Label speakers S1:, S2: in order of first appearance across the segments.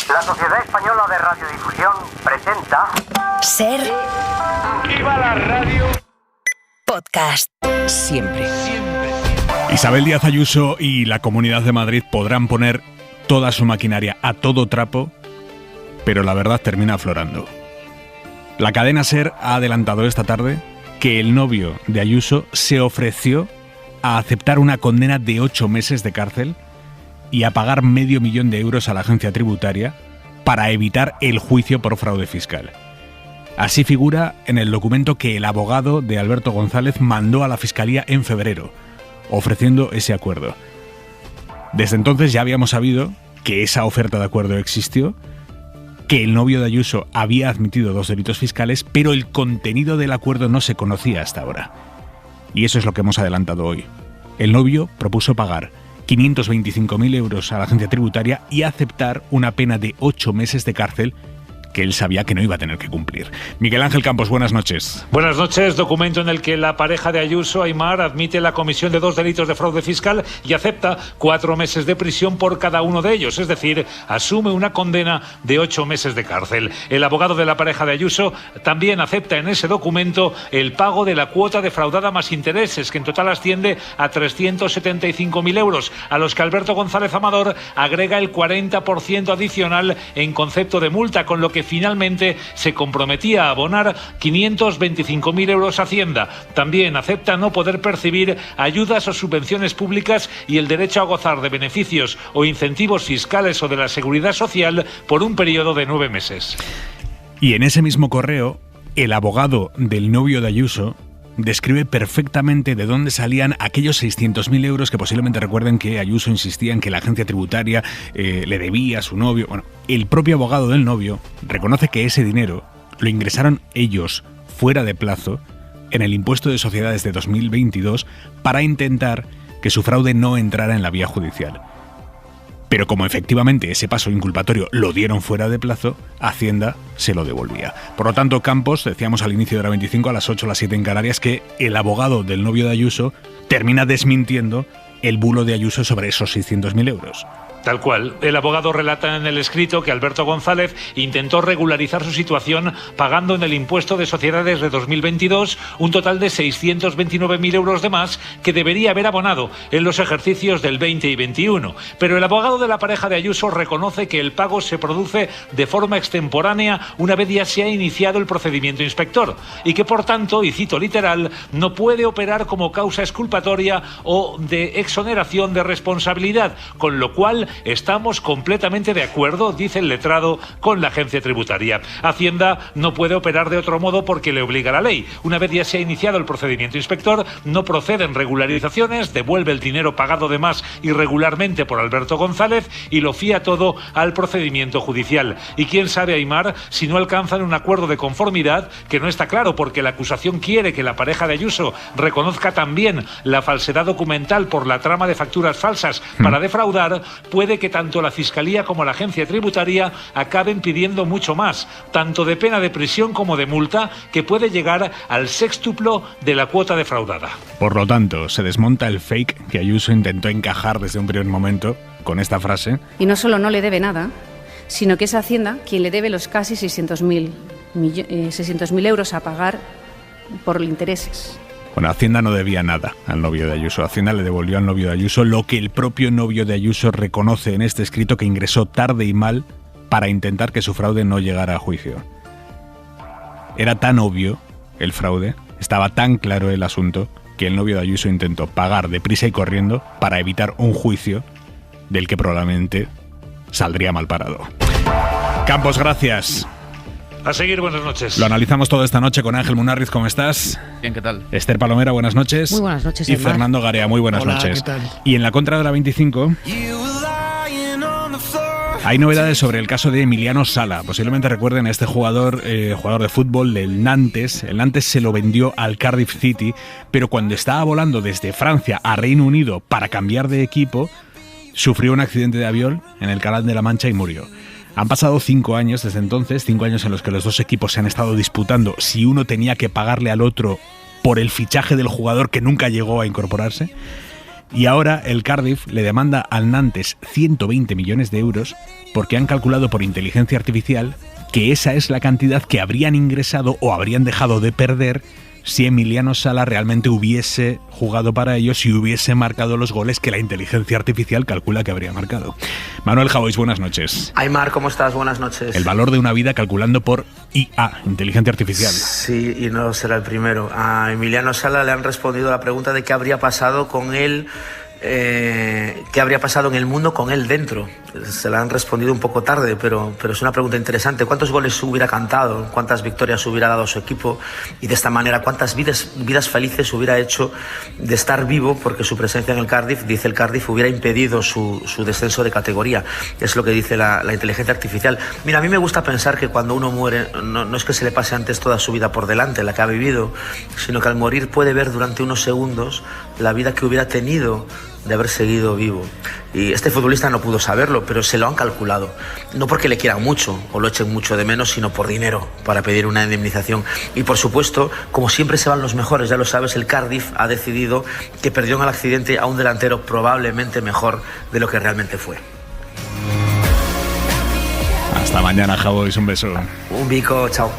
S1: La Sociedad Española de Radiodifusión presenta...
S2: Ser...
S3: ¡Viva la radio!
S2: Podcast. Siempre.
S4: Isabel Díaz Ayuso y la Comunidad de Madrid podrán poner toda su maquinaria a todo trapo, pero la verdad termina aflorando. La cadena SER ha adelantado esta tarde que el novio de Ayuso se ofreció a aceptar una condena de 8 meses de cárcel y a pagar $500,000 a la agencia tributaria para evitar el juicio por fraude fiscal. Así figura en el documento que el abogado de Alberto González mandó a la Fiscalía en febrero, ofreciendo ese acuerdo. Desde entonces ya habíamos sabido que esa oferta de acuerdo existió, que el novio de Ayuso había admitido 2 delitos fiscales, pero el contenido del acuerdo no se conocía hasta ahora. Y eso es lo que hemos adelantado hoy. El novio propuso pagar 525.000 euros a la agencia tributaria y aceptar una pena de 8 meses de cárcel que él sabía que no iba a tener que cumplir. Miguel Ángel Campos, buenas noches.
S5: Buenas noches. Documento en el que la pareja de Ayuso, Aimar, admite la comisión de 2 delitos de fraude fiscal y acepta 4 meses de prisión por cada uno de ellos, es decir, asume una condena de 8 meses de cárcel. El abogado de la pareja de Ayuso también acepta en ese documento el pago de la cuota defraudada más intereses, que en total asciende a 375.000 euros, a los que Alberto González Amador agrega el 40% adicional en concepto de multa, con lo que finalmente se comprometía a abonar 525.000 euros a Hacienda. También acepta no poder percibir ayudas o subvenciones públicas y el derecho a gozar de beneficios o incentivos fiscales o de la seguridad social por un periodo de 9 meses.
S4: Y en ese mismo correo, el abogado del novio de Ayuso describe perfectamente de dónde salían aquellos 600.000 euros que posiblemente recuerden que Ayuso insistía en que la agencia tributaria le debía a su novio. Bueno, el propio abogado del novio reconoce que ese dinero lo ingresaron ellos fuera de plazo en el impuesto de sociedades de 2022 para intentar que su fraude no entrara en la vía judicial. Pero como efectivamente ese paso inculpatorio lo dieron fuera de plazo, Hacienda se lo devolvía. Por lo tanto, Campos, decíamos al inicio de la 25, a las 8, a las 7 en Canarias, que el abogado del novio de Ayuso termina desmintiendo el bulo de Ayuso sobre esos 600.000 euros.
S5: Tal cual. El abogado relata en el escrito que Alberto González intentó regularizar su situación pagando en el impuesto de sociedades de 2022 un total de 629.000 euros de más que debería haber abonado en los ejercicios del 20 y 21. Pero el abogado de la pareja de Ayuso reconoce que el pago se produce de forma extemporánea una vez ya se ha iniciado el procedimiento inspector y que, por tanto, y cito literal, no puede operar como causa exculpatoria o de exoneración de responsabilidad, con lo cual estamos completamente de acuerdo, dice el letrado, con la agencia tributaria. Hacienda no puede operar de otro modo porque le obliga la ley. Una vez ya se ha iniciado el procedimiento inspector, no proceden regularizaciones, devuelve el dinero pagado de más irregularmente por Alberto González y lo fía todo al procedimiento judicial. Y quién sabe, Aimar, si no alcanzan un acuerdo de conformidad, que no está claro porque la acusación quiere que la pareja de Ayuso reconozca también la falsedad documental por la trama de facturas falsas para defraudar, puede que tanto la Fiscalía como la agencia tributaria acaben pidiendo mucho más, tanto de pena de prisión como de multa, que puede llegar al sextuplo de la cuota defraudada.
S4: Por lo tanto, se desmonta el fake que Ayuso intentó encajar desde un primer momento con esta frase.
S6: Y no solo no le debe nada, sino que es Hacienda quien le debe los casi 600.000 euros a pagar por intereses.
S4: Bueno, Hacienda no debía nada al novio de Ayuso. Hacienda le devolvió al novio de Ayuso lo que el propio novio de Ayuso reconoce en este escrito, que ingresó tarde y mal para intentar que su fraude no llegara a juicio. Era tan obvio el fraude, estaba tan claro el asunto, que el novio de Ayuso intentó pagar deprisa y corriendo para evitar un juicio del que probablemente saldría mal parado. Campos, gracias.
S5: A seguir, buenas noches.
S4: Lo analizamos todo esta noche con Ángel Munarriz. ¿Cómo estás?
S7: Bien, ¿qué tal?
S4: Esther Palomera, buenas noches.
S8: Muy buenas noches,
S4: Y
S8: Aimar.
S4: Fernando Garea, muy buenas
S7: Hola,
S4: noches.
S7: ¿qué tal?
S4: Y en la contra de la 25 hay novedades sobre el caso de Emiliano Sala. Posiblemente recuerden a este jugador de fútbol del Nantes. El Nantes se lo vendió al Cardiff City, pero cuando estaba volando desde Francia a Reino Unido para cambiar de equipo, sufrió un accidente de avión en el Canal de la Mancha y murió. Han pasado 5 años desde entonces, 5 años en los que los dos equipos se han estado disputando si uno tenía que pagarle al otro por el fichaje del jugador que nunca llegó a incorporarse. Y ahora el Cardiff le demanda al Nantes 120 millones de euros porque han calculado por inteligencia artificial que esa es la cantidad que habrían ingresado o habrían dejado de perder si Emiliano Sala realmente hubiese jugado para ellos y hubiese marcado los goles que la inteligencia artificial calcula que habría marcado. Manuel Javois, buenas noches.
S7: Aymar, ¿cómo estás? Buenas noches.
S4: El valor de una vida calculando por IA, inteligencia artificial.
S7: Sí, y no será el primero. A Emiliano Sala le han respondido la pregunta de qué habría pasado con él, qué habría pasado en el mundo con él dentro. Se la han respondido un poco tarde, pero es una pregunta interesante. ¿Cuántos goles hubiera cantado? ¿Cuántas victorias hubiera dado a su equipo? Y de esta manera, ¿cuántas vidas felices hubiera hecho de estar vivo? Porque su presencia en el Cardiff, dice el Cardiff, hubiera impedido su descenso de categoría. Es lo que dice la inteligencia artificial. Mira, a mí me gusta pensar que cuando uno muere, no es que se le pase antes toda su vida por delante, la que ha vivido, sino que al morir puede ver durante unos segundos la vida que hubiera tenido de haber seguido vivo. Y este futbolista no pudo saberlo, pero se lo han calculado. No porque le quieran mucho o lo echen mucho de menos, sino por dinero, para pedir una indemnización. Y por supuesto, como siempre se van los mejores, ya lo sabes, el Cardiff ha decidido que perdió en el accidente a un delantero probablemente mejor de lo que realmente fue.
S4: Hasta mañana, Javois, un beso.
S7: Un bico, chao.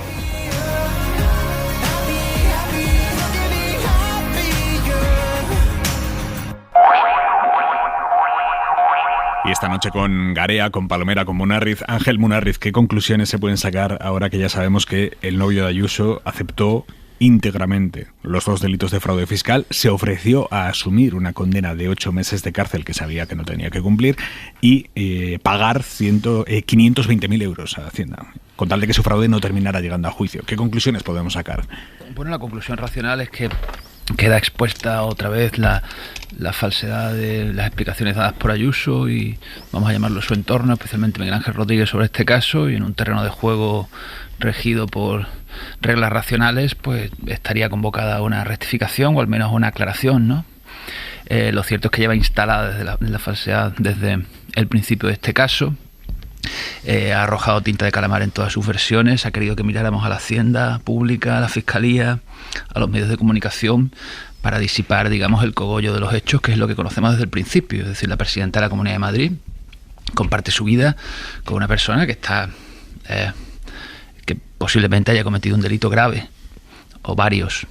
S4: Y esta noche con Garea, con Palomera, con Munarriz. Ángel Munarriz, ¿qué conclusiones se pueden sacar ahora que ya sabemos que el novio de Ayuso aceptó íntegramente los 2 delitos de fraude fiscal, se ofreció a asumir una condena de 8 meses de cárcel que sabía que no tenía que cumplir y pagar 520.000 euros a Hacienda, con tal de que su fraude no terminara llegando a juicio? ¿Qué conclusiones podemos sacar?
S8: Bueno, la conclusión racional es que queda expuesta otra vez la falsedad de las explicaciones dadas por Ayuso y, vamos a llamarlo, su entorno, especialmente Miguel Ángel Rodríguez, sobre este caso, y en un terreno de juego regido por reglas racionales, pues estaría convocada una rectificación o al menos una aclaración, ¿no? Lo cierto es que lleva instalada desde la falsedad desde el principio de este caso. Ha arrojado tinta de calamar en todas sus versiones, ha querido que miráramos a la Hacienda Pública, a la Fiscalía, a los medios de comunicación, para disipar, digamos, el cogollo de los hechos, que es lo que conocemos desde el principio. Es decir, la presidenta de la Comunidad de Madrid comparte su vida con una persona que está que posiblemente haya cometido un delito grave, o varios.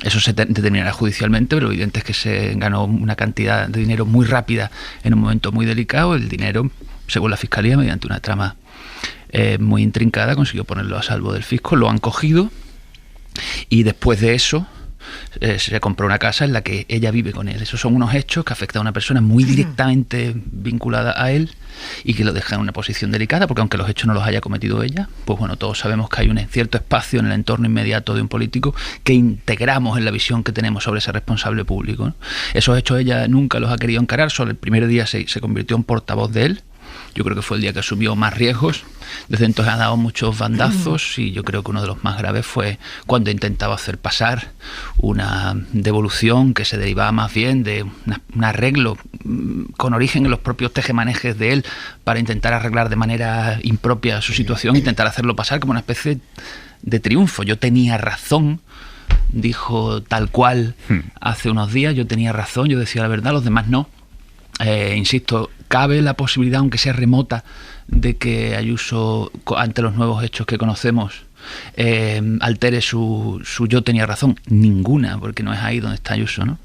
S8: Eso se determinará judicialmente, pero lo evidente es que se ganó una cantidad de dinero muy rápida en un momento muy delicado. El dinero, según la Fiscalía, mediante una trama muy intrincada, consiguió ponerlo a salvo del fisco. Lo han cogido y después de eso se compró una casa en la que ella vive con él. Esos son unos hechos que afectan a una persona muy directamente vinculada a él y que lo dejan en una posición delicada, porque aunque los hechos no los haya cometido ella, pues bueno, todos sabemos que hay un cierto espacio en el entorno inmediato de un político que integramos en la visión que tenemos sobre ese responsable público, ¿no? Esos hechos ella nunca los ha querido encarar, solo el primer día se convirtió en portavoz de él. Yo creo que fue el día que asumió más riesgos. Desde entonces ha dado muchos bandazos y yo creo que uno de los más graves fue cuando intentaba hacer pasar una devolución que se derivaba más bien de un arreglo con origen en los propios tejemanejes de él para intentar arreglar de manera impropia su situación, intentar hacerlo pasar como una especie de triunfo. Yo tenía razón, dijo tal cual hace unos días, yo tenía razón, yo decía la verdad, los demás no. Insisto, cabe la posibilidad, aunque sea remota, de que Ayuso, ante los nuevos hechos que conocemos, altere su yo tenía razón. Ninguna, porque no es ahí donde está Ayuso, ¿no?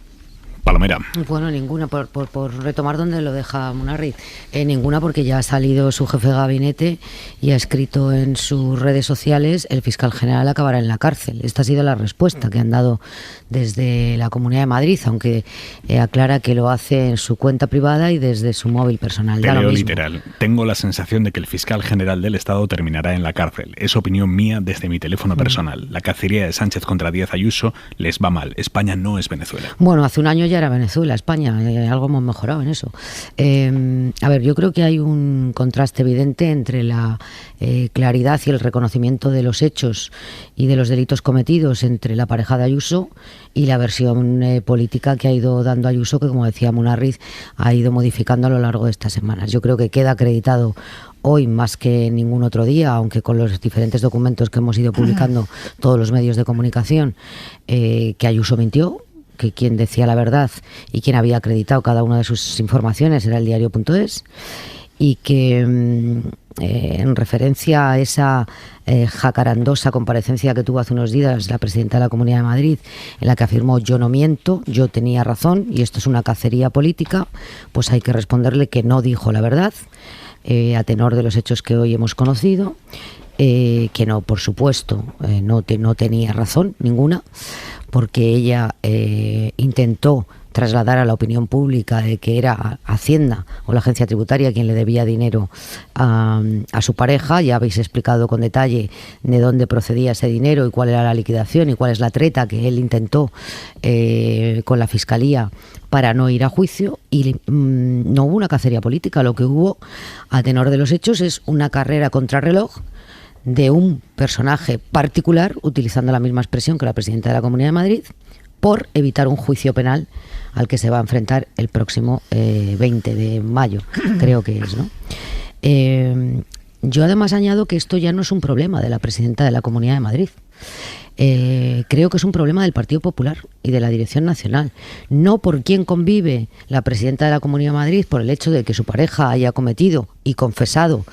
S4: Palomera.
S9: Bueno, ninguna, por retomar donde lo deja Munarriz. Ninguna, porque ya ha salido su jefe de gabinete y ha escrito en sus redes sociales: el fiscal general acabará en la cárcel. Esta ha sido la respuesta que han dado desde la Comunidad de Madrid, aunque aclara que lo hace en su cuenta privada y desde su móvil personal.
S4: Te leo literal: tengo la sensación de que el fiscal general del Estado terminará en la cárcel. Es opinión mía desde mi teléfono personal. La cacería de Sánchez contra Díaz Ayuso les va mal. España no es Venezuela.
S9: Bueno, hace un año ya era Venezuela, España, algo hemos mejorado en eso. A ver, yo creo que hay un contraste evidente entre la claridad y el reconocimiento de los hechos y de los delitos cometidos entre la pareja de Ayuso y la versión política que ha ido dando Ayuso, que, como decía Munarriz, ha ido modificando a lo largo de estas semanas. Yo creo que queda acreditado hoy más que ningún otro día, aunque con los diferentes documentos que hemos ido publicando todos los medios de comunicación, que Ayuso mintió, que quien decía la verdad y quien había acreditado cada una de sus informaciones era el diario.es, y que en referencia a esa jacarandosa comparecencia que tuvo hace unos días la presidenta de la Comunidad de Madrid, en la que afirmó: yo no miento, yo tenía razón y esto es una cacería política, pues hay que responderle que no dijo la verdad, a tenor de los hechos que hoy hemos conocido, que no, por supuesto, no tenía razón ninguna, porque ella intentó trasladar a la opinión pública de que era Hacienda o la agencia tributaria quien le debía dinero a su pareja. Ya habéis explicado con detalle de dónde procedía ese dinero y cuál era la liquidación y cuál es la treta que él intentó con la Fiscalía para no ir a juicio, y no hubo una cacería política. Lo que hubo, a tenor de los hechos, es una carrera contrarreloj de un personaje particular, utilizando la misma expresión que la presidenta de la Comunidad de Madrid, por evitar un juicio penal al que se va a enfrentar el próximo 20 de mayo, creo que es, ¿no? Yo además añado que esto ya no es un problema de la presidenta de la Comunidad de Madrid. Creo que es un problema del Partido Popular y de la Dirección Nacional. No por quién convive la presidenta de la Comunidad de Madrid, por el hecho de que su pareja haya cometido y confesado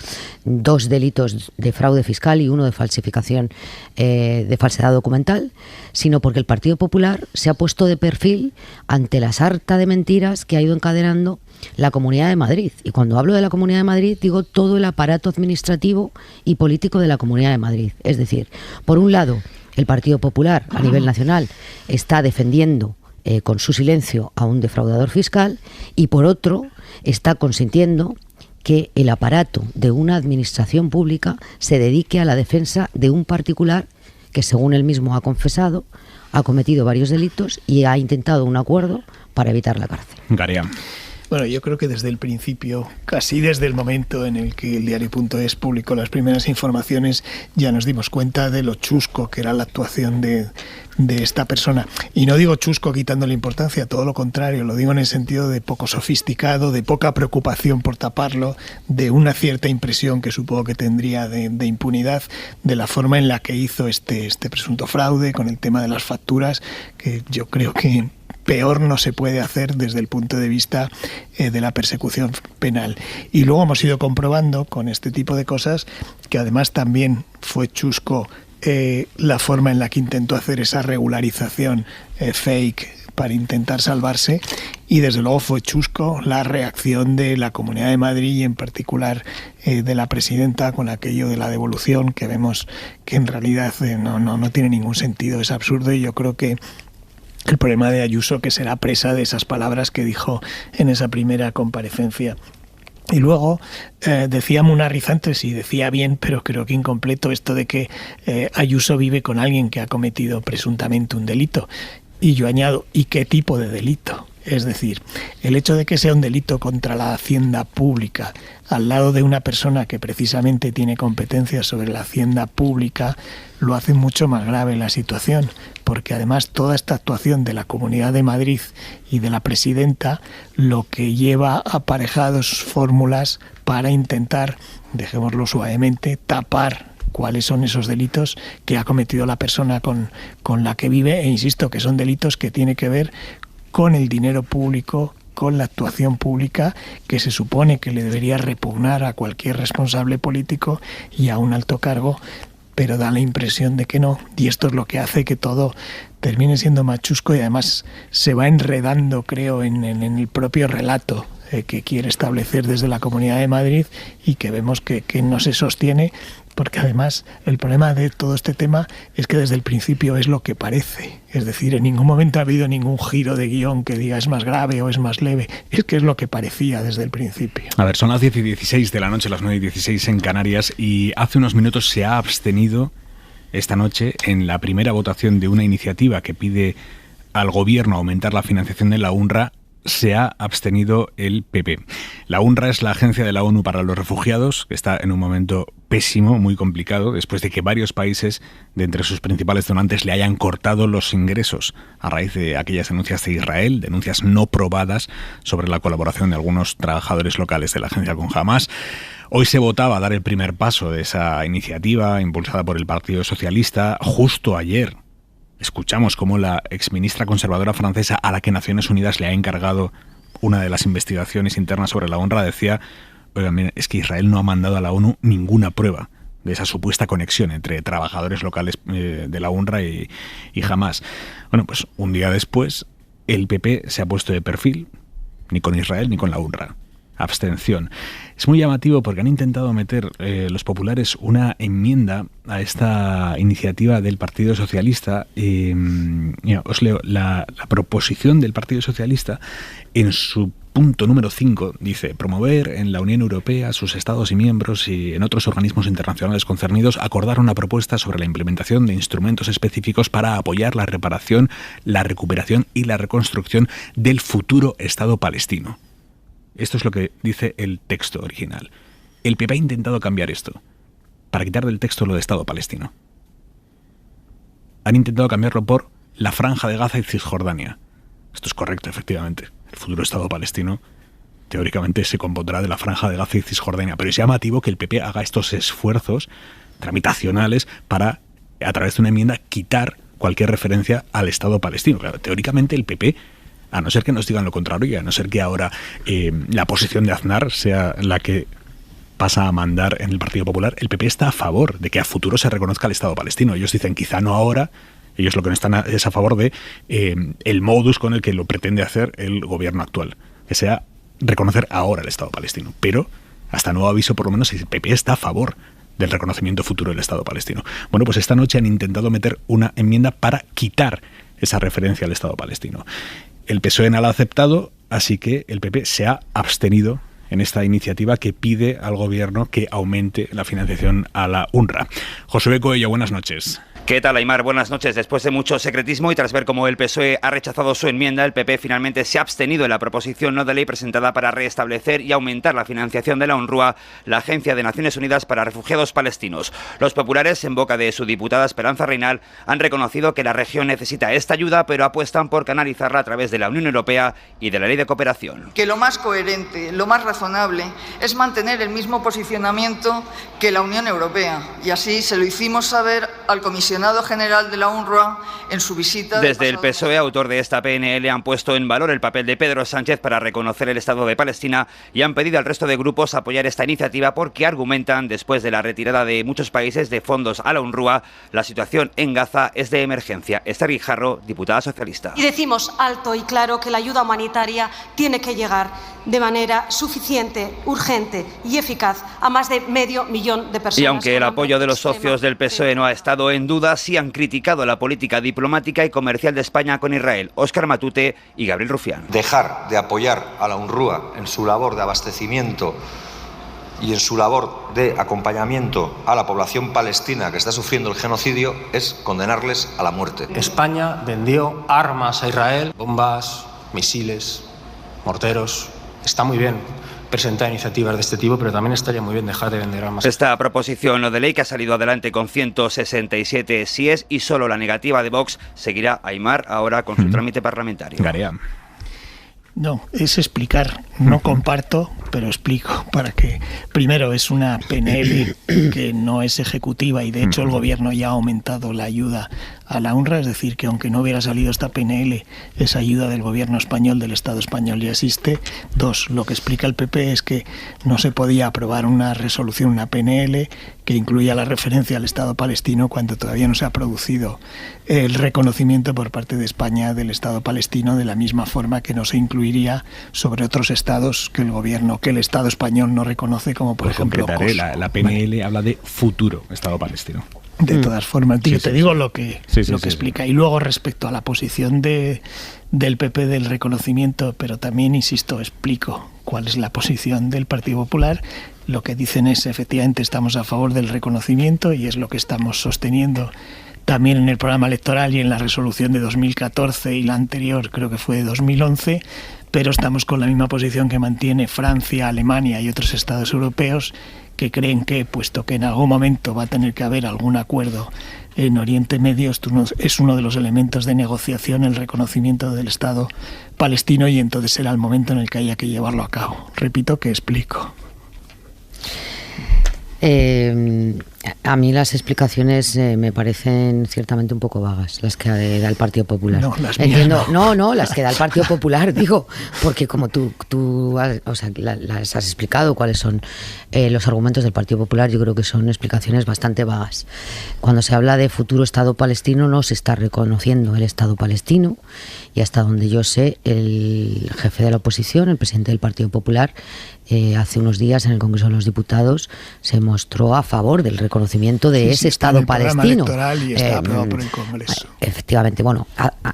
S9: 2 delitos de fraude fiscal y 1 de falsificación, de falsedad documental, sino porque el Partido Popular se ha puesto de perfil ante la sarta de mentiras que ha ido encadenando la Comunidad de Madrid. Y cuando hablo de la Comunidad de Madrid, digo todo el aparato administrativo y político de la Comunidad de Madrid. Es decir, por un lado, el Partido Popular a nivel nacional está defendiendo con su silencio a un defraudador fiscal, y por otro está consintiendo que el aparato de una administración pública se dedique a la defensa de un particular que, según él mismo ha confesado, ha cometido varios delitos y ha intentado un acuerdo para evitar la cárcel.
S4: Garea.
S10: Bueno, yo creo que desde el principio, casi desde el momento en el que el diario.es publicó las primeras informaciones, ya nos dimos cuenta de lo chusco que era la actuación de esta persona. Y no digo chusco quitándole importancia, todo lo contrario, lo digo en el sentido de poco sofisticado, de poca preocupación por taparlo, de una cierta impresión que supongo que tendría de impunidad, de la forma en la que hizo este presunto fraude con el tema de las facturas, que yo creo que peor no se puede hacer desde el punto de vista de la persecución penal. Y luego hemos ido comprobando con este tipo de cosas que además también fue chusco la forma en la que intentó hacer esa regularización fake para intentar salvarse, y desde luego fue chusco la reacción de la Comunidad de Madrid y en particular de la presidenta con aquello de la devolución, que vemos que en realidad no tiene ningún sentido, es absurdo. Y yo creo que el problema de Ayuso, que será presa de esas palabras que dijo en esa primera comparecencia. Y luego decía Munarriz antes, y decía bien, pero creo que incompleto, esto de que Ayuso vive con alguien que ha cometido presuntamente un delito. Y yo añado, ¿y qué tipo de delito? Es decir, el hecho de que sea un delito contra la hacienda pública al lado de una persona que precisamente tiene competencias sobre la hacienda pública lo hace mucho más grave la situación, porque además toda esta actuación de la Comunidad de Madrid y de la presidenta lo que lleva aparejados fórmulas para intentar, dejémoslo suavemente, tapar cuáles son esos delitos que ha cometido la persona con la que vive, e insisto que son delitos que tienen que ver con el dinero público, con la actuación pública, que se supone que le debería repugnar a cualquier responsable político y a un alto cargo, pero da la impresión de que no, y esto es lo que hace que todo termine siendo más chusco, y además se va enredando, creo, en el propio relato que quiere establecer desde la Comunidad de Madrid, y que vemos que no se sostiene, porque además el problema de todo este tema es que desde el principio es lo que parece. Es decir, en ningún momento ha habido ningún giro de guión que diga es más grave o es más leve. Es que es lo que parecía desde el principio.
S4: A ver, son las 10:16 de la noche, las 9:16 en Canarias, y hace unos minutos se ha abstenido esta noche en la primera votación de una iniciativa que pide al gobierno aumentar la financiación de la UNRWA. Se ha abstenido el PP. La UNRWA es la agencia de la ONU para los refugiados, que está en un momento pésimo, muy complicado, después de que varios países de entre sus principales donantes le hayan cortado los ingresos a raíz de aquellas denuncias de Israel, denuncias no probadas sobre la colaboración de algunos trabajadores locales de la agencia con Hamás. Hoy se votaba a dar el primer paso de esa iniciativa impulsada por el Partido Socialista. Justo ayer escuchamos cómo la exministra conservadora francesa, a la que Naciones Unidas le ha encargado una de las investigaciones internas sobre la UNRWA, decía: oigan, miren, es que Israel no ha mandado a la ONU ninguna prueba de esa supuesta conexión entre trabajadores locales de la UNRWA y Hamás. Bueno, pues un día después el PP se ha puesto de perfil, ni con Israel ni con la UNRWA. Abstención. Es muy llamativo porque han intentado meter los populares una enmienda a esta iniciativa del Partido Socialista. Mira, os leo la proposición del Partido Socialista. En su punto número 5 dice: promover en la Unión Europea, sus estados y miembros y en otros organismos internacionales concernidos acordar una propuesta sobre la implementación de instrumentos específicos para apoyar la reparación, la recuperación y la reconstrucción del futuro Estado palestino. Esto es lo que dice el texto original. El PP ha intentado cambiar esto para quitar del texto lo de Estado palestino. Han intentado cambiarlo por la Franja de Gaza y Cisjordania. Esto es correcto, efectivamente. El futuro Estado palestino teóricamente se compondrá de la Franja de Gaza y Cisjordania, pero es llamativo que el PP haga estos esfuerzos tramitacionales para, a través de una enmienda, quitar cualquier referencia al Estado palestino. Claro, teóricamente el PP, a no ser que nos digan lo contrario y a no ser que ahora la posición de Aznar sea la que pasa a mandar en el Partido Popular, el PP está a favor de que a futuro se reconozca el Estado palestino. Ellos dicen quizá no ahora, ellos lo que no están es a favor de el modus con el que lo pretende hacer el gobierno actual, que sea reconocer ahora el Estado palestino. Pero, hasta nuevo aviso, por lo menos el PP está a favor del reconocimiento futuro del Estado palestino. Bueno, pues esta noche han intentado meter una enmienda para quitar esa referencia al Estado palestino. El PSOE no la ha aceptado, así que el PP se ha abstenido en esta iniciativa que pide al gobierno que aumente la financiación a la UNRWA. Josué Coello, buenas noches.
S11: ¿Qué tal, Aimar? Buenas noches. Después de mucho secretismo y tras ver cómo el PSOE ha rechazado su enmienda, el PP finalmente se ha abstenido en la proposición no de ley presentada para restablecer y aumentar la financiación de la UNRWA, la Agencia de Naciones Unidas para Refugiados Palestinos. Los populares, en boca de su diputada Esperanza Reinal, han reconocido que la región necesita esta ayuda, pero apuestan por canalizarla a través de la Unión Europea y de la Ley de Cooperación.
S12: Que lo más coherente, lo más razonable, es mantener el mismo posicionamiento que la Unión Europea. Y así se lo hicimos saber al comisionado general de la UNRWA en su visita.
S11: Desde el PSOE, autor de esta PNL, han puesto en valor el papel de Pedro Sánchez para reconocer el Estado de Palestina y han pedido al resto de grupos apoyar esta iniciativa porque argumentan, después de la retirada de muchos países de fondos a la UNRWA, la situación en Gaza es de emergencia. Esther Guijarro, diputada socialista.
S13: Y decimos alto y claro que la ayuda humanitaria tiene que llegar de manera suficiente, urgente y eficaz a más de 500.000 de personas.
S11: Y aunque el apoyo de los socios del PSOE no ha estado en duda, sí han criticado la política diplomática y comercial de España con Israel. Óscar Matute y Gabriel Rufián.
S14: Dejar de apoyar a la UNRWA en su labor de abastecimiento y en su labor de acompañamiento a la población palestina que está sufriendo el genocidio es condenarles a la muerte.
S15: España vendió armas a Israel, bombas, misiles, morteros. Está muy bien presentar iniciativas de este tipo, pero también estaría muy bien dejar de vender armas.
S11: Esta proposición no de ley, que ha salido adelante con 167 síes y solo la negativa de Vox, seguirá, Aimar, ahora con su trámite parlamentario.
S4: Garea.
S10: No, es explicar. No comparto, pero explico para que... Primero, es una PNL que no es ejecutiva y de hecho el gobierno ya ha aumentado la ayuda a la UNRWA, es decir, que aunque no hubiera salido esta PNL, esa ayuda del gobierno español, del Estado español, ya existe. Dos, lo que explica el PP es que no se podía aprobar una resolución, una PNL, que incluya la referencia al Estado palestino cuando todavía no se ha producido el reconocimiento por parte de España del Estado palestino, de la misma forma que no se incluiría sobre otros estados que el gobierno, que el Estado español no reconoce, como por ejemplo Kosovo.
S4: La PNL habla de futuro Estado palestino.
S10: De todas formas, tío,
S4: sí,
S10: te digo lo que explica. Y luego, respecto a la posición del PP del reconocimiento, pero también, insisto, explico cuál es la posición del Partido Popular. Lo que dicen es, efectivamente, estamos a favor del reconocimiento y es lo que estamos sosteniendo también en el programa electoral y en la resolución de 2014 y la anterior, creo que fue de 2011, pero estamos con la misma posición que mantiene Francia, Alemania y otros estados europeos, que creen que, puesto que en algún momento va a tener que haber algún acuerdo en Oriente Medio, esto es uno de los elementos de negociación, el reconocimiento del Estado palestino, y entonces será el momento en el que haya que llevarlo a cabo. Repito que explico.
S9: A mí las explicaciones me parecen ciertamente un poco vagas, las que da el Partido Popular.
S10: No, las
S9: Entiendo,
S10: mías
S9: no, las que da el Partido Popular, digo, porque como tú las has explicado cuáles son los argumentos del Partido Popular, yo creo que son explicaciones bastante vagas. Cuando se habla de futuro Estado palestino no se está reconociendo el Estado palestino, y hasta donde yo sé, el jefe de la oposición, el presidente del Partido Popular, hace unos días en el Congreso de los Diputados se mostró a favor del reconocimiento de ese Estado palestino.
S10: Y está aprobado por el Congreso.
S9: Efectivamente, bueno,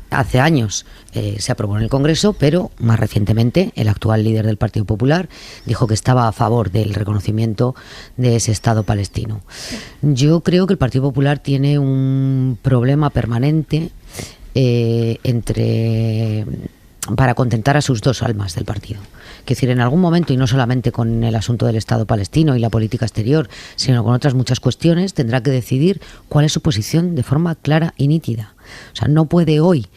S9: hace años se aprobó en el Congreso, pero más recientemente el actual líder del Partido Popular dijo que estaba a favor del reconocimiento de ese Estado palestino. Yo creo que el Partido Popular tiene un problema permanente para contentar a sus dos almas del partido. Es decir, en algún momento, y no solamente con el asunto del Estado palestino y la política exterior, sino con otras muchas cuestiones, tendrá que decidir cuál es su posición de forma clara y nítida. O sea, no puede hoy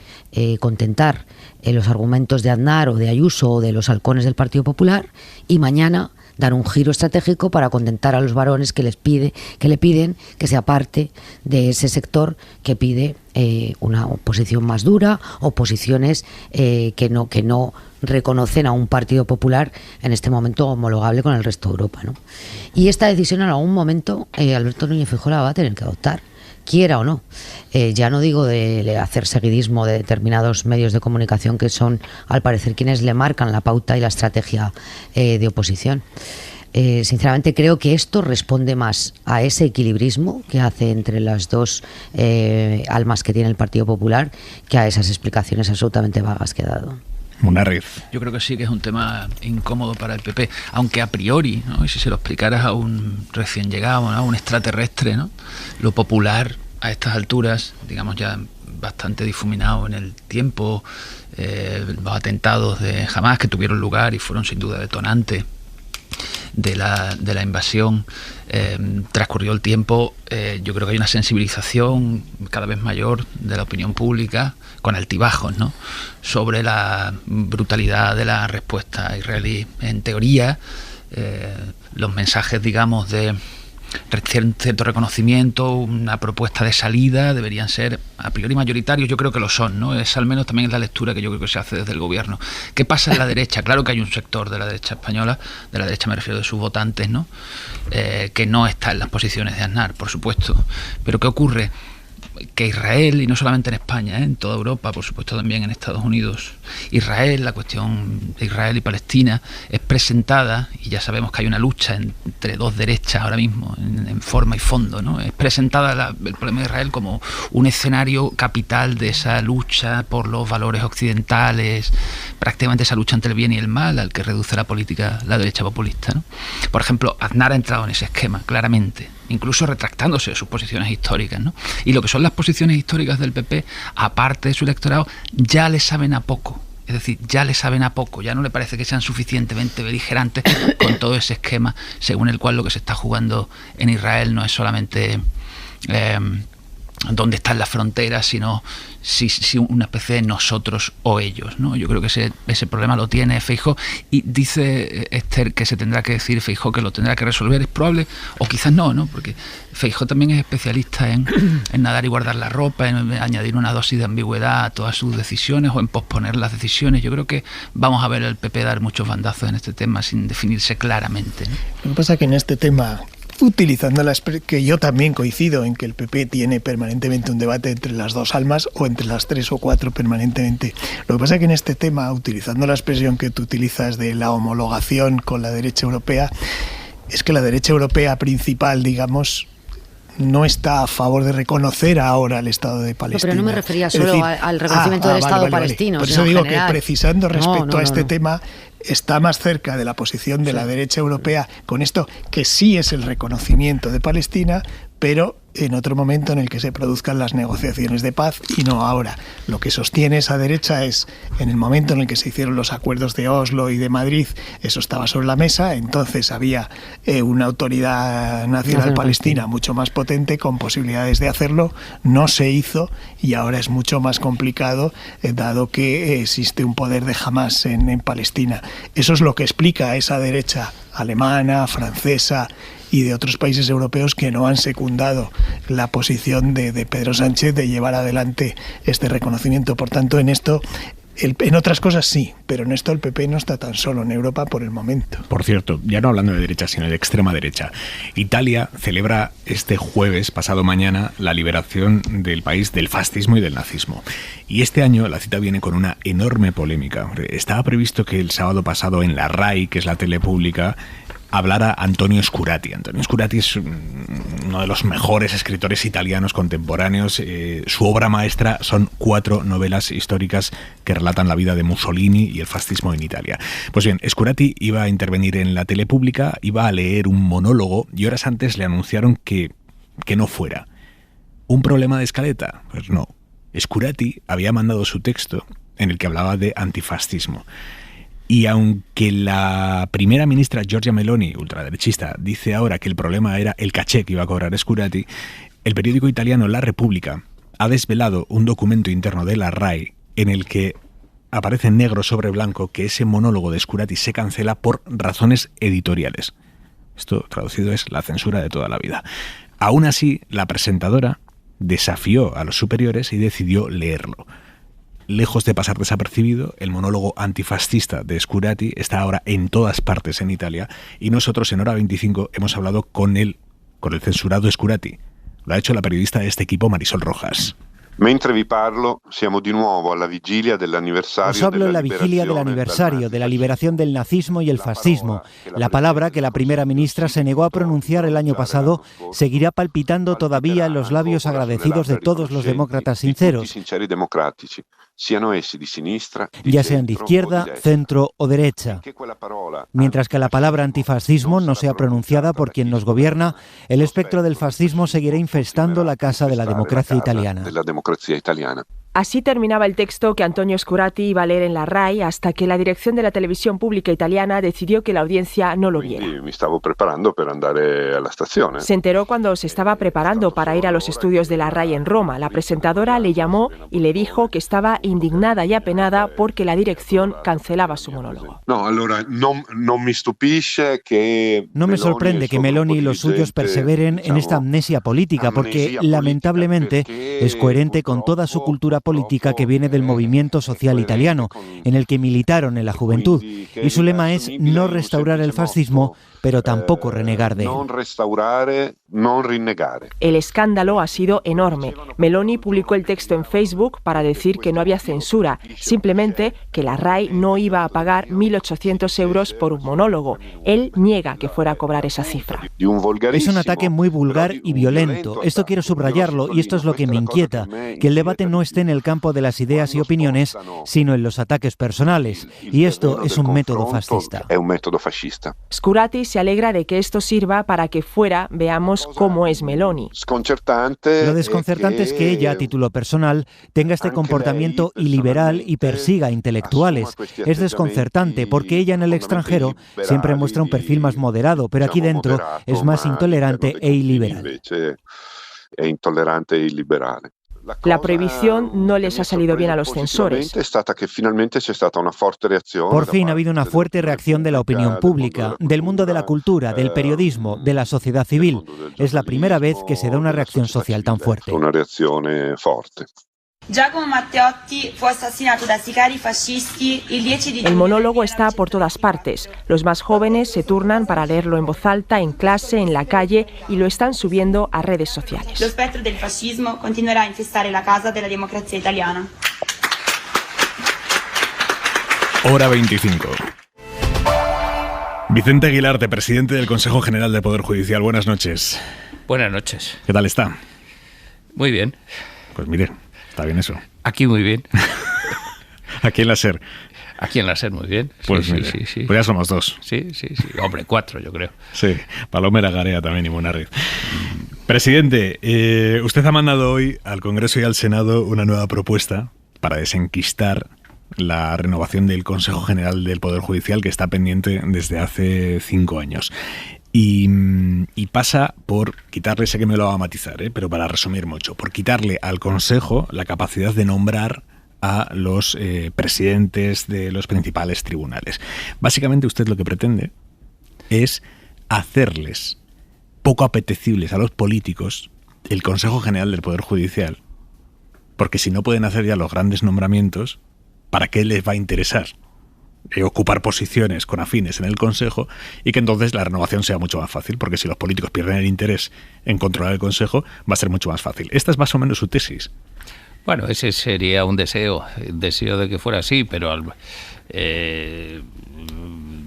S9: contentar los argumentos de Aznar o de Ayuso o de los halcones del Partido Popular y mañana dar un giro estratégico para contentar a los varones que le piden que se aparte de ese sector que pide una oposición más dura, o posiciones que no reconocen a un Partido Popular en este momento homologable con el resto de Europa, ¿no? Y esta decisión en algún momento Alberto Núñez Feijóo la va a tener que adoptar, quiera o no. Ya no digo de hacer seguidismo de determinados medios de comunicación que son, al parecer, quienes le marcan la pauta y la estrategia de oposición. Sinceramente creo que esto responde más a ese equilibrismo que hace entre las dos almas que tiene el Partido Popular que a esas explicaciones absolutamente vagas que ha dado.
S4: Munarriz.
S8: Yo creo que sí que es un tema incómodo para el PP, aunque a priori, ¿no? Y si se lo explicaras a un recién llegado, ¿no? A un extraterrestre, ¿no? Lo popular a estas alturas, digamos ya bastante difuminado en el tiempo, los atentados de Hamás que tuvieron lugar y fueron sin duda detonantes de la invasión, transcurrió el tiempo, yo creo que hay una sensibilización cada vez mayor de la opinión pública, con altibajos, ¿no?, sobre la brutalidad de la respuesta israelí. En teoría, los mensajes, digamos, de cierto reconocimiento, una propuesta de salida, deberían ser a priori mayoritarios. Yo creo que lo son, ¿no? Es al menos también la lectura que yo creo que se hace desde el gobierno. ¿Qué pasa en la derecha? Claro que hay un sector de la derecha española, de la derecha me refiero de sus votantes, ¿no?, que no está en las posiciones de Aznar, por supuesto. Pero ¿qué ocurre? Que Israel, y no solamente en España, en toda Europa, por supuesto también en Estados Unidos, Israel, la cuestión de Israel y Palestina es presentada, y ya sabemos que hay una lucha entre dos derechas ahora mismo, en forma y fondo, ¿no? Es presentada el problema de Israel como un escenario capital de esa lucha por los valores occidentales, prácticamente esa lucha entre el bien y el mal, al que reduce la política la derecha populista, ¿no? Por ejemplo, Aznar ha entrado en ese esquema, claramente, incluso retractándose de sus posiciones históricas, ¿no? Y lo que son las posiciones históricas del PP, aparte de su electorado, ya le saben a poco. Es decir, ya le saben a poco, ya no le parece que sean suficientemente beligerantes con todo ese esquema según el cual lo que se está jugando en Israel no es solamente dónde están las fronteras, sino si una especie de nosotros o ellos, ¿no? Yo creo que ese problema lo tiene Feijóo, y dice Esther que se tendrá que decir Feijóo que lo tendrá que resolver. Es probable, o quizás no, porque Feijóo también es especialista en nadar y guardar la ropa, en añadir una dosis de ambigüedad a todas sus decisiones o en posponer las decisiones. Yo creo que vamos a ver al PP dar muchos bandazos en este tema sin definirse claramente, ¿no?
S10: Lo que pasa es que en este tema, utilizando que yo también coincido en que el PP tiene permanentemente un debate entre las dos almas o entre las tres o cuatro permanentemente. Lo que pasa es que en este tema, utilizando la expresión que tú utilizas de la homologación con la derecha europea, es que la derecha europea principal, digamos, no está a favor de reconocer ahora el Estado de Palestina.
S9: No, pero no me refería solo al reconocimiento del Estado palestino.
S10: Por eso digo que precisando respecto a este tema, está más cerca de la posición de la derecha europea con esto, que sí es el reconocimiento de Palestina, pero en otro momento en el que se produzcan las negociaciones de paz y no ahora. Lo que sostiene esa derecha es, en el momento en el que se hicieron los acuerdos de Oslo y de Madrid, eso estaba sobre la mesa, entonces había una autoridad nacional palestina mucho más potente, con posibilidades de hacerlo, no se hizo y ahora es mucho más complicado, dado que existe un poder de Hamás en Palestina. Eso es lo que explica a esa derecha alemana, francesa y de otros países europeos que no han secundado la posición de Pedro Sánchez de llevar adelante este reconocimiento. Por tanto, en esto, en otras cosas sí, pero en esto el PP no está tan solo en Europa por el momento.
S4: Por cierto, ya no hablando de derecha, sino de extrema derecha, Italia celebra este jueves, pasado mañana, la liberación del país del fascismo y del nazismo. Y este año la cita viene con una enorme polémica. Estaba previsto que el sábado pasado en la RAI, que es la tele pública, hablara Antonio Scurati. Antonio Scurati es uno de los mejores escritores italianos contemporáneos. Su obra maestra son 4 novelas históricas que relatan la vida de Mussolini y el fascismo en Italia. Pues bien, Scurati iba a intervenir en la tele pública, iba a leer un monólogo y horas antes le anunciaron que no fuera. ¿Un problema de escaleta? Pues no. Scurati había mandado su texto en el que hablaba de antifascismo. Y aunque la primera ministra Giorgia Meloni, ultraderechista, dice ahora que el problema era el caché que iba a cobrar Scurati, el periódico italiano La Repubblica ha desvelado un documento interno de la RAI en el que aparece negro sobre blanco que ese monólogo de Scurati se cancela por razones editoriales. Esto, traducido, es la censura de toda la vida. Aún así, la presentadora desafió a los superiores y decidió leerlo. Lejos de pasar desapercibido, el monólogo antifascista de Scurati está ahora en todas partes en Italia y nosotros en Hora 25 hemos hablado con el censurado Scurati. Lo ha hecho la periodista de este equipo, Marisol Rojas.
S16: Mentre vi parlo, siamo di nuovo alla vigilia dell'anniversario.
S17: Os hablo en la vigilia del aniversario de la liberación del nazismo y el fascismo. La palabra que la primera ministra se negó a pronunciar el año pasado seguirá palpitando todavía en los labios agradecidos de todos los demócratas sinceros, ya sean de izquierda, centro o derecha. Mientras que la palabra antifascismo no sea pronunciada por quien nos gobierna, el espectro del fascismo seguirá infestando la casa de la democracia italiana.
S18: Así terminaba el texto que Antonio Scurati iba a leer en la RAI hasta que la dirección de la televisión pública italiana decidió que la audiencia no lo viera. Se enteró cuando se estaba preparando para ir a los estudios de la RAI en Roma. La presentadora le llamó y le dijo que estaba indignada y apenada porque la dirección cancelaba su monólogo.
S16: No me
S17: sorprende que Meloni y los suyos perseveren en esta amnesia política porque, lamentablemente, es coherente con toda su cultura política que viene del movimiento social italiano, en el que militaron en la juventud, y su lema es no restaurar el fascismo, pero tampoco renegar de él.
S18: El escándalo ha sido enorme. Meloni publicó el texto en Facebook para decir que no había censura, simplemente que la RAI no iba a pagar 1.800 euros por un monólogo. Él niega que fuera a cobrar esa cifra.
S17: Es un ataque muy vulgar y violento. Esto quiero subrayarlo y esto es lo que me inquieta, que el debate no esté en el campo de las ideas y opiniones, sino en los ataques personales. Y esto es un método fascista.
S18: Scurati se alegra de que esto sirva para que fuera veamos cómo es Meloni.
S17: Lo desconcertante es que ella, a título personal, tenga este comportamiento iliberal y persiga intelectuales. Es desconcertante porque ella en el extranjero siempre muestra un perfil más moderado, pero aquí dentro es más intolerante e iliberal.
S18: La prohibición no les ha salido bien a los censores.
S17: Por fin ha habido una fuerte reacción de la opinión pública, del mundo de la cultura, del periodismo, de la sociedad civil. Es la primera vez que se da una reacción social tan fuerte.
S19: Giacomo Matteotti fue asesinado da sicari fascisti il 10 di
S18: El monólogo está por todas partes. Los más jóvenes se turnan para leerlo en voz alta, en clase, en la calle y lo están subiendo a redes sociales.
S19: Lo spettro del fascismo continuerà a infestare la casa della democrazia italiana.
S4: Hora 25. Vicente Aguilarte, presidente del Consejo General del Poder Judicial. Buenas noches.
S20: Buenas noches.
S4: ¿Qué tal está?
S20: Muy bien.
S4: Pues mire, está bien eso.
S20: Aquí muy bien.
S4: Aquí en la SER.
S20: Aquí en la SER muy bien.
S4: Pues
S20: sí,
S4: mire,
S20: sí.
S4: Pues ya somos 2.
S20: Sí. Hombre, 4 yo creo.
S4: Sí, Palomera Garea también y Munarriz. Presidente, usted ha mandado hoy al Congreso y al Senado una nueva propuesta para desenquistar la renovación del Consejo General del Poder Judicial que está pendiente desde hace 5 años. Y pasa por quitarle, sé que me lo va a matizar, pero para resumir mucho, por quitarle al Consejo la capacidad de nombrar a los presidentes de los principales tribunales. Básicamente usted lo que pretende es hacerles poco apetecibles a los políticos el Consejo General del Poder Judicial, porque si no pueden hacer ya los grandes nombramientos, ¿para qué les va a interesar ocupar posiciones con afines en el Consejo? Y que entonces la renovación sea mucho más fácil, porque si los políticos pierden el interés en controlar el Consejo, va a ser mucho más fácil. Esta es más o menos su tesis.
S20: Bueno, ese sería un deseo, el deseo de que fuera así, pero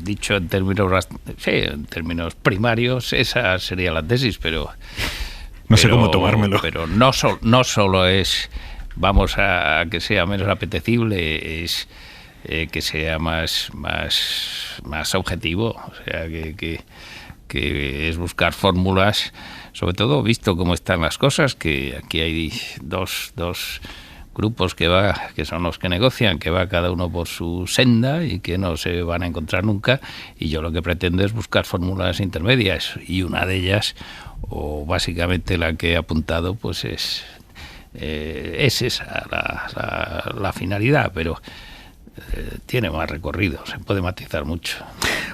S20: dicho en términos primarios, esa sería la tesis, pero
S4: no sé cómo tomármelo.
S20: Pero no solo es vamos a que sea menos apetecible, es que sea más objetivo, o sea, que es buscar fórmulas, sobre todo visto cómo están las cosas, que aquí hay dos grupos que son los que negocian, que va cada uno por su senda y que no se van a encontrar nunca, y yo lo que pretendo es buscar fórmulas intermedias, y una de ellas, o básicamente la que he apuntado, pues es esa la finalidad, pero tiene más recorrido, se puede matizar mucho.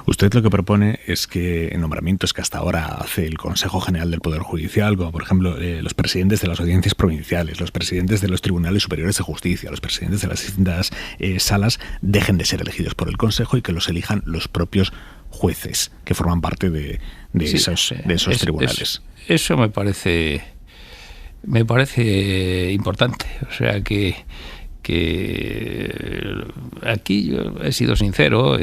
S4: Usted lo que propone es que en nombramientos que hasta ahora hace el Consejo General del Poder Judicial, como por ejemplo los presidentes de las audiencias provinciales, los presidentes de los tribunales superiores de justicia, los presidentes de las distintas salas, dejen de ser elegidos por el Consejo y que los elijan los propios jueces que forman parte de esos tribunales.
S20: Eso me parece importante, o sea que aquí yo he sido sincero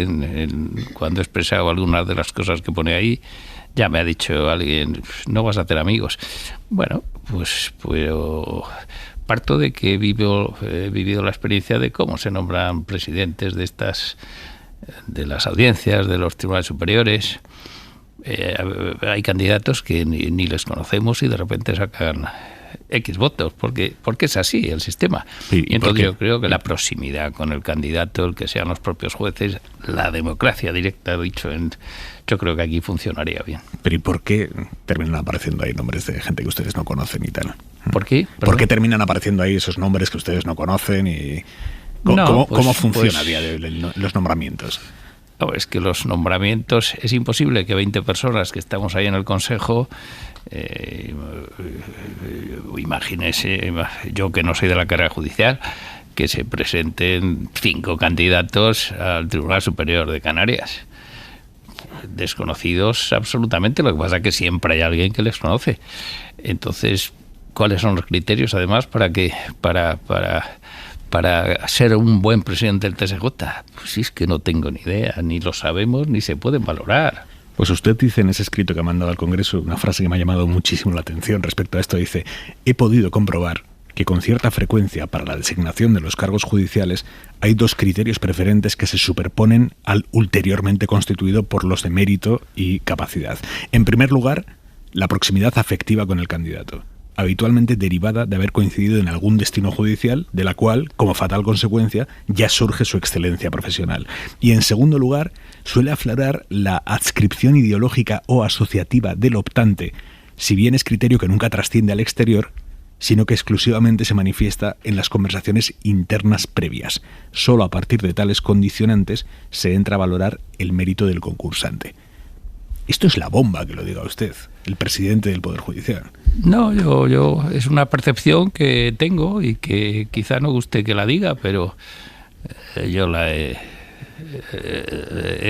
S20: cuando he expresado algunas de las cosas que pone ahí. Ya me ha dicho alguien, no vas a hacer amigos. Bueno, pues parto de que he vivido la experiencia de cómo se nombran presidentes de las audiencias, de los tribunales superiores. Hay candidatos que ni les conocemos y de repente sacan X votos, porque es así el sistema. Y entonces yo creo que la proximidad con el candidato, el que sean los propios jueces, la democracia directa, yo creo que aquí funcionaría bien.
S4: Pero ¿y por qué terminan apareciendo ahí nombres de gente que ustedes no conocen y tal?
S20: ¿Por qué?
S4: ¿Por qué terminan apareciendo ahí esos nombres que ustedes no conocen? Y ¿Cómo funciona a día de hoy los nombramientos?
S20: No, es que los nombramientos, es imposible que 20 personas que estamos ahí en el Consejo, imagínese, yo que no soy de la carrera judicial, que se presenten 5 candidatos al Tribunal Superior de Canarias. Desconocidos absolutamente, lo que pasa es que siempre hay alguien que les conoce. Entonces, ¿cuáles son los criterios además para ser un buen presidente del TSJ? Pues sí, es que no tengo ni idea, ni lo sabemos, ni se pueden valorar.
S4: Pues usted dice en ese escrito que ha mandado al Congreso una frase que me ha llamado muchísimo la atención respecto a esto. Dice: he podido comprobar que con cierta frecuencia para la designación de los cargos judiciales hay 2 criterios preferentes que se superponen al ulteriormente constituido por los de mérito y capacidad. En primer lugar, la proximidad afectiva con el candidato, habitualmente derivada de haber coincidido en algún destino judicial, de la cual, como fatal consecuencia, ya surge su excelencia profesional. Y en segundo lugar, suele aflorar la adscripción ideológica o asociativa del optante, si bien es criterio que nunca trasciende al exterior, sino que exclusivamente se manifiesta en las conversaciones internas previas. Solo a partir de tales condicionantes se entra a valorar el mérito del concursante. Esto es la bomba, que lo diga usted, el presidente del Poder Judicial.
S20: No, yo es una percepción que tengo y que quizá no guste que la diga, pero yo la he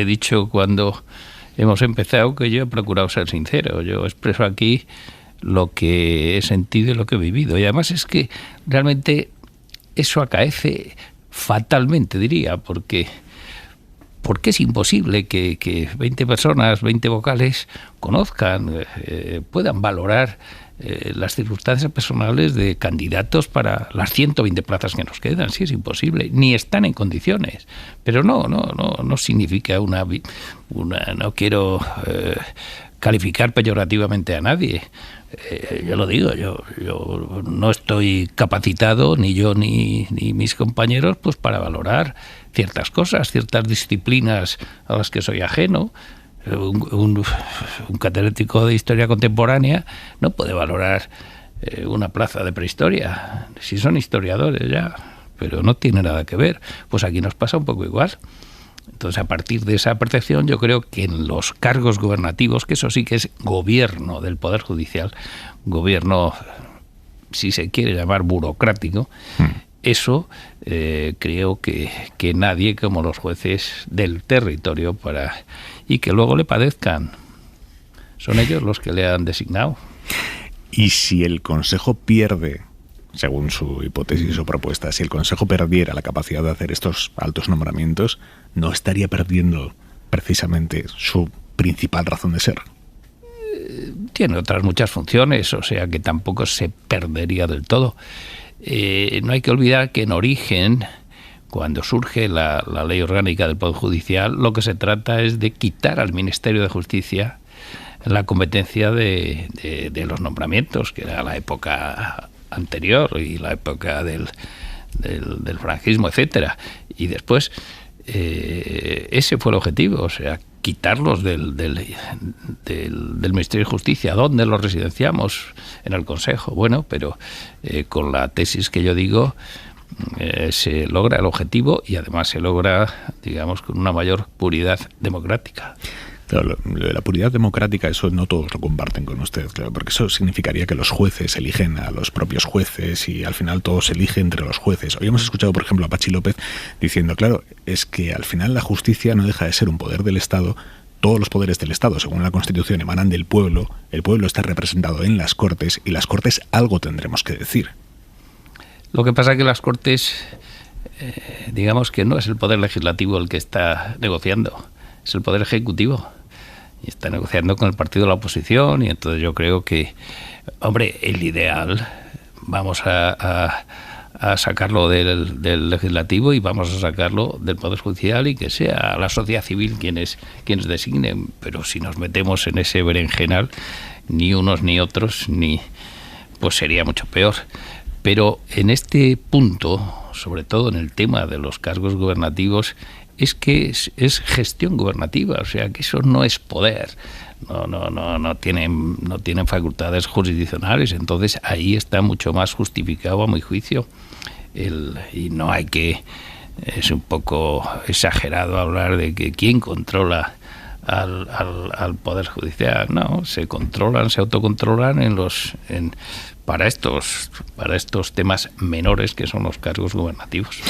S20: dicho cuando hemos empezado, que yo he procurado ser sincero. Yo expreso aquí lo que he sentido y lo que he vivido. Y además es que realmente eso acaece fatalmente, diría, porque es imposible que 20 personas, 20 vocales conozcan, puedan valorar las circunstancias personales de candidatos para las 120 plazas que nos quedan. Sí, es imposible, ni están en condiciones. Pero no significa no quiero calificar peyorativamente a nadie. Yo lo digo, yo no estoy capacitado, ni yo ni mis compañeros, pues para valorar ciertas cosas, ciertas disciplinas a las que soy ajeno. Un catedrático de historia contemporánea no puede valorar una plaza de prehistoria, si son historiadores ya, pero no tiene nada que ver. Pues aquí nos pasa un poco igual. Entonces, a partir de esa percepción, yo creo que en los cargos gubernativos, que eso sí que es gobierno del Poder Judicial, gobierno, si se quiere llamar burocrático, eso creo que nadie como los jueces del territorio y que luego le padezcan. Son ellos los que le han designado.
S4: Y si el Consejo pierde, según su hipótesis o propuesta, si el Consejo perdiera la capacidad de hacer estos altos nombramientos, ¿no estaría perdiendo precisamente su principal razón de ser?
S20: Tiene otras muchas funciones, o sea que tampoco se perdería del todo. No hay que olvidar que en origen, cuando surge la ley orgánica del Poder Judicial, lo que se trata es de quitar al Ministerio de Justicia la competencia de los nombramientos, que era la época anterior y la época del franquismo, etcétera. Y después ese fue el objetivo, o sea, quitarlos del Ministerio de Justicia. ¿Dónde los residenciamos? En el Consejo. Bueno, pero con la tesis que yo digo se logra el objetivo y además se logra, digamos, con una mayor puridad democrática.
S4: Claro, lo de la puridad democrática, eso no todos lo comparten con usted, claro, porque eso significaría que los jueces eligen a los propios jueces y al final todo se elige entre los jueces. Hoy hemos escuchado, por ejemplo, a Patxi López diciendo, claro, es que al final la justicia no deja de ser un poder del Estado. Todos los poderes del Estado, según la Constitución, emanan del pueblo. El pueblo está representado en las Cortes y las Cortes algo tendremos que decir.
S20: Lo que pasa es que las Cortes, digamos que no es el poder legislativo el que está negociando, es el poder ejecutivo. Y está negociando con el partido de la oposición y entonces yo creo que, hombre, el ideal, vamos a sacarlo del legislativo y vamos a sacarlo del Poder Judicial y que sea la sociedad civil quienes designen, pero si nos metemos en ese berenjenal, ni unos ni otros, pues sería mucho peor. Pero en este punto, sobre todo en el tema de los cargos gubernativos, es que es gestión gubernativa, o sea que eso no es poder, no tienen facultades jurisdiccionales, entonces ahí está mucho más justificado a mi juicio y no hay que, es un poco exagerado hablar de que quién controla al Poder Judicial. No, se autocontrolan para estos temas menores que son los cargos gubernativos.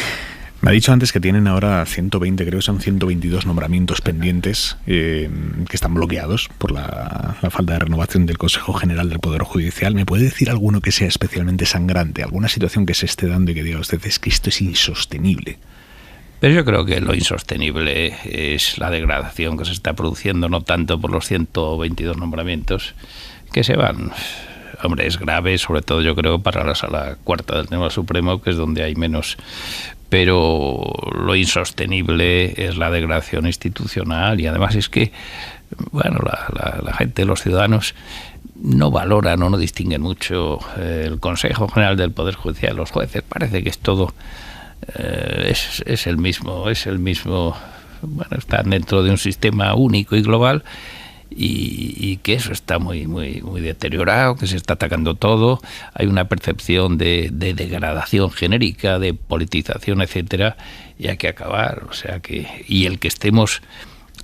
S4: Me ha dicho antes que tienen ahora 120, creo que son 122 nombramientos pendientes que están bloqueados por la falta de renovación del Consejo General del Poder Judicial. ¿Me puede decir alguno que sea especialmente sangrante? ¿Alguna situación que se esté dando y que diga usted es que esto es insostenible?
S20: Pero yo creo que lo insostenible es la degradación que se está produciendo, no tanto por los 122 nombramientos que se van. Hombre, es grave, sobre todo yo creo para la Sala Cuarta del Tribunal Supremo, que es donde hay menos. Pero lo insostenible es la degradación institucional y además es que, bueno, la gente, los ciudadanos, no valoran o no distinguen mucho el Consejo General del Poder Judicial, los jueces. Parece que es todo, es el mismo, bueno, están dentro de un sistema único y global. Y que eso está muy deteriorado, que se está atacando todo, hay una percepción de degradación genérica, de politización, etcétera, y hay que acabar, o sea que, y el que estemos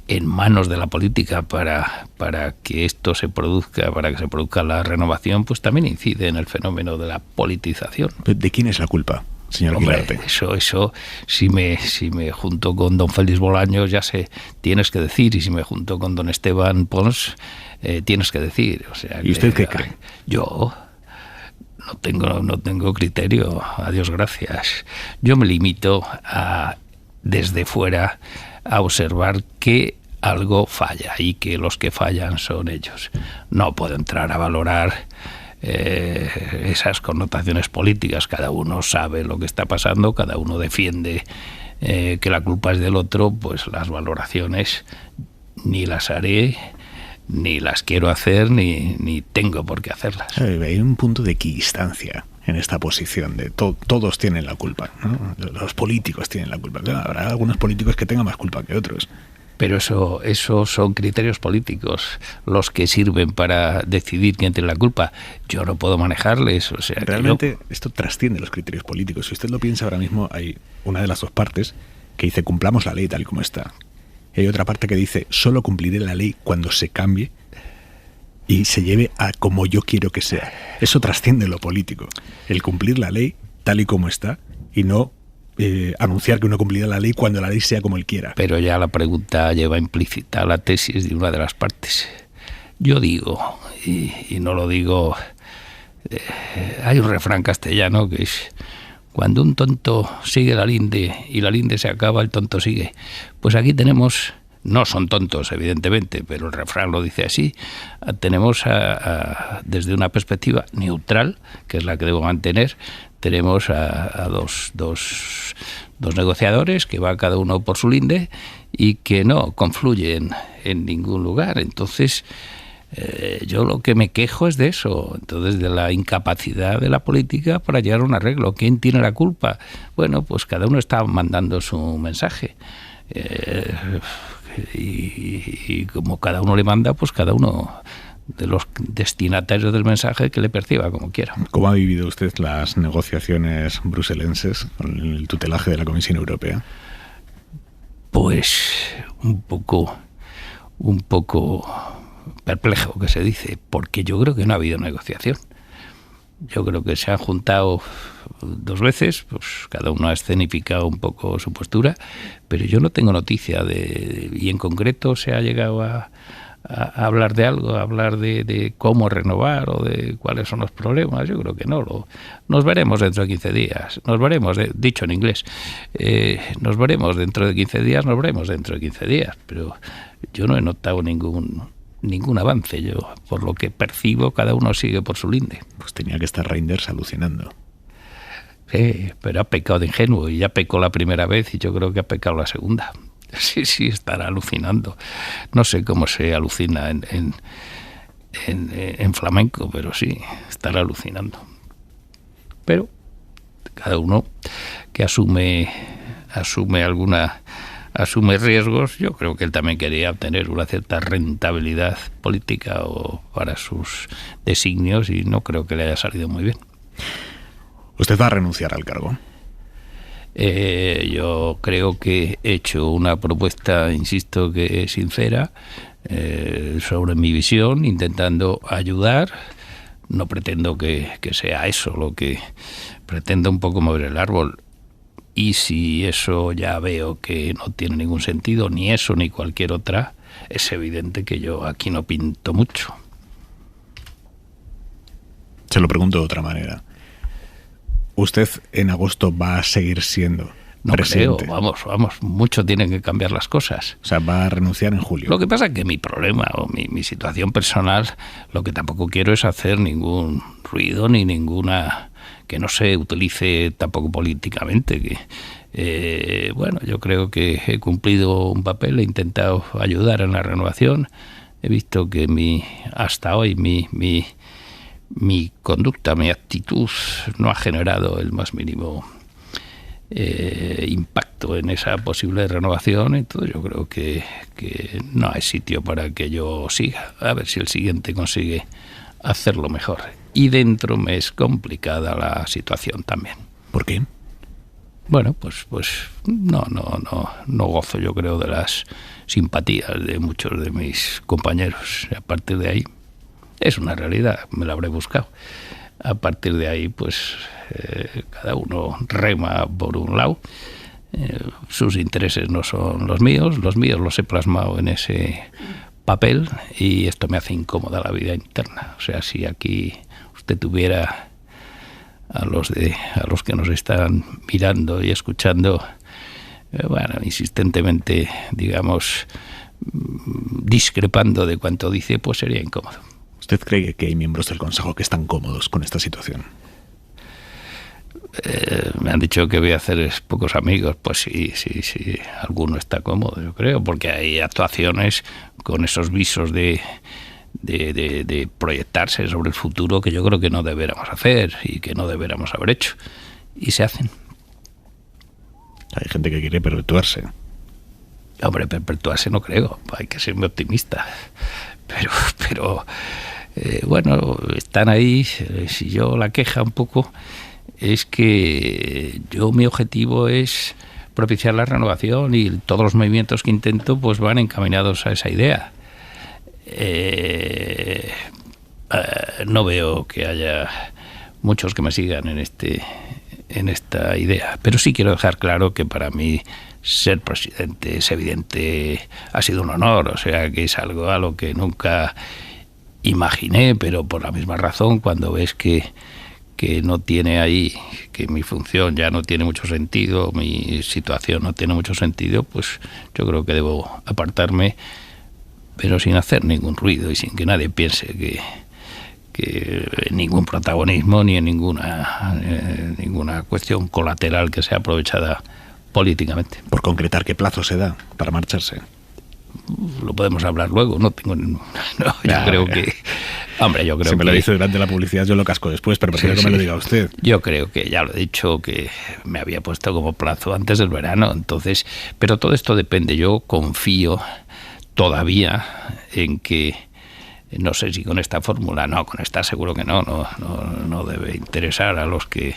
S20: en manos de la política para que esto se produzca, para que se produzca la renovación, pues también incide en el fenómeno de la politización.
S4: ¿De quién es la culpa, señor Guilarte?
S20: Eso si me junto con don Félix Bolaños ya tienes que decir, y si me junto con don Esteban Pons tienes que decir, o sea.
S4: ¿Y usted qué cree?
S20: Yo no tengo criterio, a Dios gracias. Yo me limito desde fuera a observar que algo falla y que los que fallan son ellos. No puedo entrar a valorar esas connotaciones políticas. Cada uno sabe lo que está pasando, cada uno defiende que la culpa es del otro. Pues las valoraciones ni las haré, ni las quiero hacer, ni tengo por qué hacerlas.
S4: Hay un punto de equidistancia en esta posición de todos tienen la culpa, ¿no? Los políticos tienen la culpa. Claro, habrá algunos políticos que tengan más culpa que otros.
S20: Pero eso son criterios políticos los que sirven para decidir quién tiene la culpa. Yo no puedo manejarles. O sea,
S4: realmente esto trasciende los criterios políticos. Si usted lo piensa ahora mismo, hay una de las dos partes que dice cumplamos la ley tal y como está. Y hay otra parte que dice solo cumpliré la ley cuando se cambie y se lleve a como yo quiero que sea. Eso trasciende lo político. El cumplir la ley tal y como está y no anunciar que uno cumplirá la ley cuando la ley sea como él quiera.
S20: Pero ya la pregunta lleva implícita la tesis de una de las partes. Yo digo, y no lo digo... hay un refrán castellano que es: cuando un tonto sigue la linde y la linde se acaba, el tonto sigue. Pues aquí tenemos... No son tontos, evidentemente, pero el refrán lo dice así. Tenemos, desde una perspectiva neutral, que es la que debo mantener, tenemos a dos negociadores que va cada uno por su linde y que no confluyen en ningún lugar. Entonces, yo lo que me quejo es de eso, entonces de la incapacidad de la política para llegar a un arreglo. ¿Quién tiene la culpa? Bueno, pues cada uno está mandando su mensaje. Y como cada uno le manda, pues cada uno de los destinatarios del mensaje que le perciba como quiera.
S4: ¿Cómo ha vivido usted las negociaciones bruselenses con el tutelaje de la Comisión Europea?
S20: Pues un poco perplejo, que se dice, porque yo creo que no ha habido negociación. Yo creo que se han juntado 2 veces, pues cada uno ha escenificado un poco su postura, pero yo no tengo noticia y en concreto se ha llegado a hablar de algo, a hablar de cómo renovar o de cuáles son los problemas. Yo creo que no. Nos veremos dentro de 15 días, dicho en inglés, nos veremos dentro de 15 días, pero yo no he notado ningún avance. Yo, por lo que percibo, cada uno sigue por su linde.
S4: Pues tenía que estar Reinders alucinando.
S20: Sí, pero ha pecado de ingenuo, y ya pecó la primera vez y yo creo que ha pecado la segunda. Sí, estará alucinando. No sé cómo se alucina en flamenco, pero sí, estará alucinando. Pero cada uno que asume riesgos. Yo creo que él también quería obtener una cierta rentabilidad política o para sus designios, y no creo que le haya salido muy bien.
S4: ¿Usted va a renunciar al cargo?
S20: Yo creo que he hecho una propuesta, insisto, que es sincera, sobre mi visión, intentando ayudar. No pretendo que sea eso lo que pretendo, un poco mover el árbol. Y si eso ya veo que no tiene ningún sentido, ni eso ni cualquier otra, es evidente que yo aquí no pinto mucho.
S4: Se lo pregunto de otra manera. ¿Usted en agosto va a seguir siendo presente?
S20: No creo, vamos, mucho tienen que cambiar las cosas.
S4: O sea, va a renunciar en julio.
S20: Lo que pasa es que mi problema o mi situación personal, lo que tampoco quiero es hacer ningún ruido ni ninguna... que no se utilice tampoco políticamente. Bueno, yo creo que he cumplido un papel, he intentado ayudar en la renovación. He visto que hasta hoy mi conducta, mi actitud no ha generado el más mínimo impacto en esa posible renovación. Entonces yo creo que no hay sitio para que yo siga. A ver si el siguiente consigue hacerlo mejor. Y dentro me es complicada la situación también.
S4: ¿Por qué?
S20: Bueno, pues no gozo, yo creo, de las simpatías de muchos de mis compañeros. A partir de ahí, es una realidad, me la habré buscado. A partir de ahí, pues cada uno rema por un lado. Sus intereses no son los míos los he plasmado en ese papel, y esto me hace incómoda la vida interna. O sea, si aquí usted tuviera a los que nos están mirando y escuchando, insistentemente, digamos, discrepando de cuanto dice, pues sería incómodo.
S4: ¿Usted cree que hay miembros del Consejo que están cómodos con esta situación?
S20: Me han dicho que voy a hacer pocos amigos. Pues sí, alguno está cómodo, yo creo, porque hay actuaciones con esos visos de proyectarse sobre el futuro que yo creo que no deberíamos hacer y que no deberíamos haber hecho, y se hacen.
S4: Hay gente que quiere perpetuarse.
S20: Hombre, perpetuarse no creo, hay que ser muy optimista, pero bueno, están ahí. Si yo la queja un poco es que mi objetivo es propiciar la renovación, y todos los movimientos que intento pues van encaminados a esa idea. No veo que haya muchos que me sigan en esta idea, pero sí quiero dejar claro que para mí ser presidente es evidente, ha sido un honor, o sea que es algo a lo que nunca imaginé, pero por la misma razón, cuando ves que no tiene ahí, que mi función ya no tiene mucho sentido, mi situación no tiene mucho sentido, pues yo creo que debo apartarme, pero sin hacer ningún ruido y sin que nadie piense que en ningún protagonismo ni en ninguna cuestión colateral que sea aprovechada políticamente.
S4: Por concretar, ¿qué plazo se da para marcharse?
S20: Lo podemos hablar luego, no tengo yo creo que... Hombre, yo creo
S4: si
S20: que...
S4: me lo dice durante la publicidad yo lo casco después, pero prefiero que me lo diga usted.
S20: Yo creo que, ya lo he dicho, que me había puesto como plazo antes del verano, entonces... Pero todo esto depende, yo confío todavía en que... No sé si con esta fórmula, no, con esta seguro que no debe interesar a los que...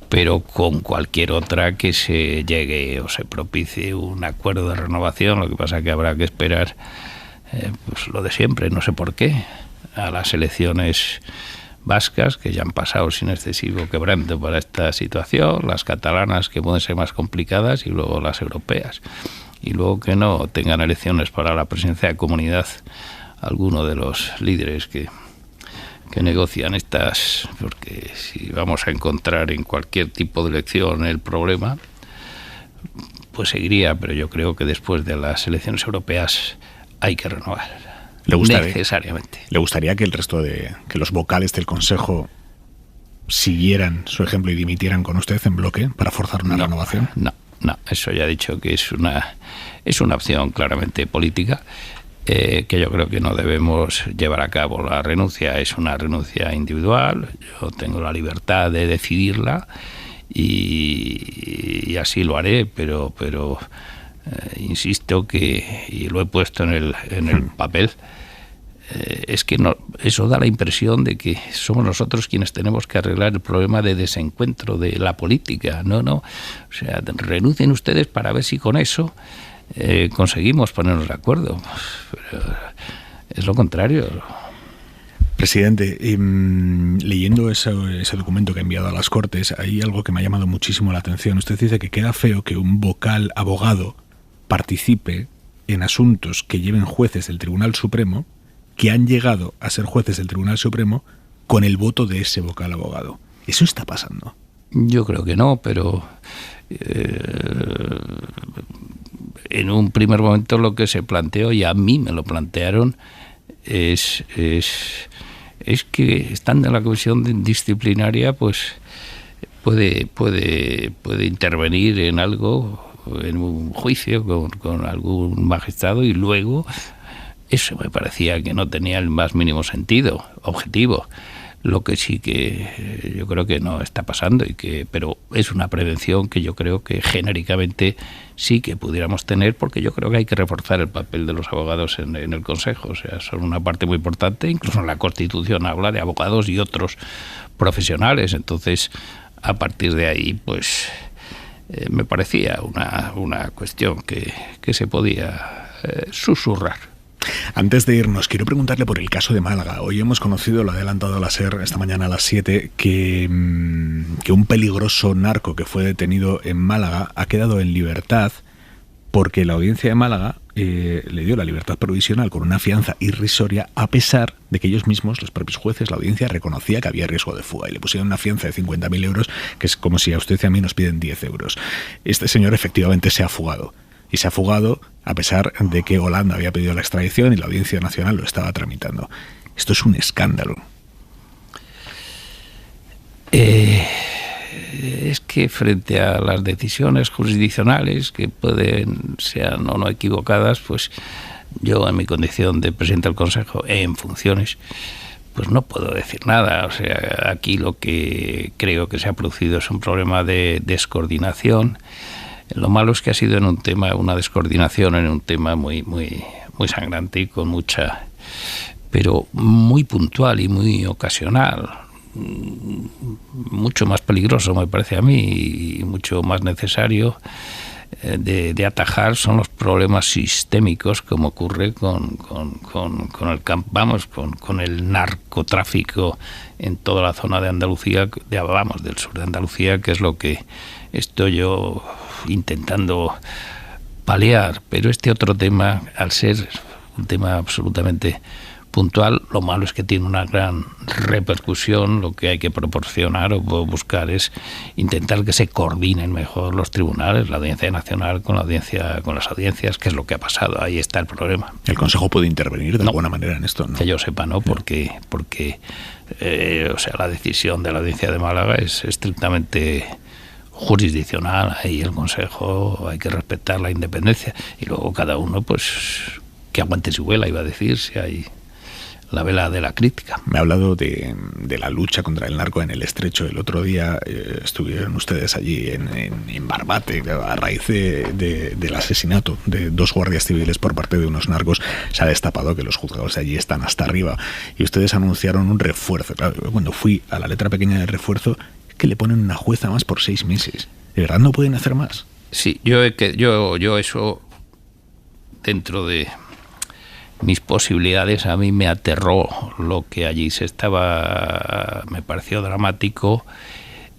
S20: Pero con cualquier otra que se llegue o se propicie un acuerdo de renovación, lo que pasa es que habrá que esperar pues lo de siempre, no sé por qué, a las elecciones vascas, que ya han pasado sin excesivo quebranto para esta situación, las catalanas, que pueden ser más complicadas, y luego las europeas. Y luego que no tengan elecciones para la presidencia de comunidad alguno de los líderes que negocian estas, porque si vamos a encontrar en cualquier tipo de elección el problema, pues seguiría, pero yo creo que después de las elecciones europeas hay que renovar. Necesariamente.
S4: ¿Le gustaría que el resto que los vocales del Consejo siguieran su ejemplo y dimitieran con usted en bloque para forzar una renovación?
S20: No, eso ya he dicho que es una opción claramente política. Que yo creo que no debemos llevar a cabo. La renuncia es una renuncia individual, yo tengo la libertad de decidirla y así lo haré, pero insisto que, y lo he puesto en el papel, es que no, eso da la impresión de que somos nosotros quienes tenemos que arreglar el problema de desencuentro de la política. No, o sea, renuncien ustedes para ver si con eso conseguimos ponernos de acuerdo, pero es lo contrario.
S4: Presidente, leyendo ese documento que ha enviado a las Cortes, hay algo que me ha llamado muchísimo la atención. Usted dice que queda feo que un vocal abogado participe en asuntos que lleven jueces del Tribunal Supremo, que han llegado a ser jueces del Tribunal Supremo con el voto de ese vocal abogado. ¿Eso está pasando?
S20: Yo creo que no, pero en un primer momento lo que se planteó, y a mí me lo plantearon, es que estando en la comisión disciplinaria, pues puede intervenir en algo, en un juicio con algún magistrado, y luego eso me parecía que no tenía el más mínimo sentido objetivo. Lo que sí que yo creo que no está pasando, pero es una prevención que yo creo que genéricamente sí que pudiéramos tener, porque yo creo que hay que reforzar el papel de los abogados en el Consejo. O sea, son una parte muy importante, incluso en la Constitución habla de abogados y otros profesionales. Entonces, a partir de ahí, pues me parecía una cuestión que se podía susurrar.
S4: Antes de irnos, quiero preguntarle por el caso de Málaga. Hoy hemos conocido, lo ha adelantado la SER esta mañana a las 7, que un peligroso narco que fue detenido en Málaga ha quedado en libertad porque la audiencia de Málaga le dio la libertad provisional con una fianza irrisoria, a pesar de que ellos mismos, los propios jueces, la audiencia reconocía que había riesgo de fuga y le pusieron una fianza de 50.000 euros, que es como si a usted y a mí nos piden 10 euros. Este señor efectivamente se ha fugado. Y se ha fugado a pesar de que Holanda había pedido la extradición y la Audiencia Nacional lo estaba tramitando. Esto es un escándalo.
S20: Es que frente a las decisiones jurisdiccionales, que pueden ser o no equivocadas, pues yo, en mi condición de presidente del Consejo en funciones, pues no puedo decir nada. O sea, aquí lo que creo que se ha producido es un problema de descoordinación. Lo malo es que ha sido una descoordinación en un tema muy sangrante y con mucha, pero muy puntual y muy ocasional, mucho más peligroso me parece a mí y mucho más necesario de atajar son los problemas sistémicos, como ocurre con el narcotráfico en toda la zona de Andalucía, del sur de Andalucía, que es lo que estoy yo intentando paliar. Pero este otro tema, al ser un tema absolutamente puntual, lo malo es que tiene una gran repercusión. Lo que hay que proporcionar o buscar es intentar que se coordinen mejor los tribunales, la Audiencia Nacional con las audiencias, que es lo que ha pasado. Ahí está el problema.
S4: ¿El Consejo puede intervenir de alguna manera en esto? ¿No?
S20: Que yo sepa, no, porque la decisión de la Audiencia de Málaga es estrictamente jurisdiccional. Ahí el Consejo hay que respetar la independencia, y luego cada uno pues que aguante su vela, iba a decir, si hay la vela de la crítica.
S4: Me ha hablado de la lucha contra el narco en el Estrecho. El otro día estuvieron ustedes allí en Barbate a raíz del asesinato de 2 guardias civiles por parte de unos narcos. Se ha destapado que los juzgados de allí están hasta arriba y ustedes anunciaron un refuerzo. Claro, cuando fui a la letra pequeña del refuerzo, es que le ponen una jueza más por 6 meses. ¿De verdad no pueden hacer más?
S20: Sí, yo eso, dentro de mis posibilidades, a mí me aterró lo que allí me pareció dramático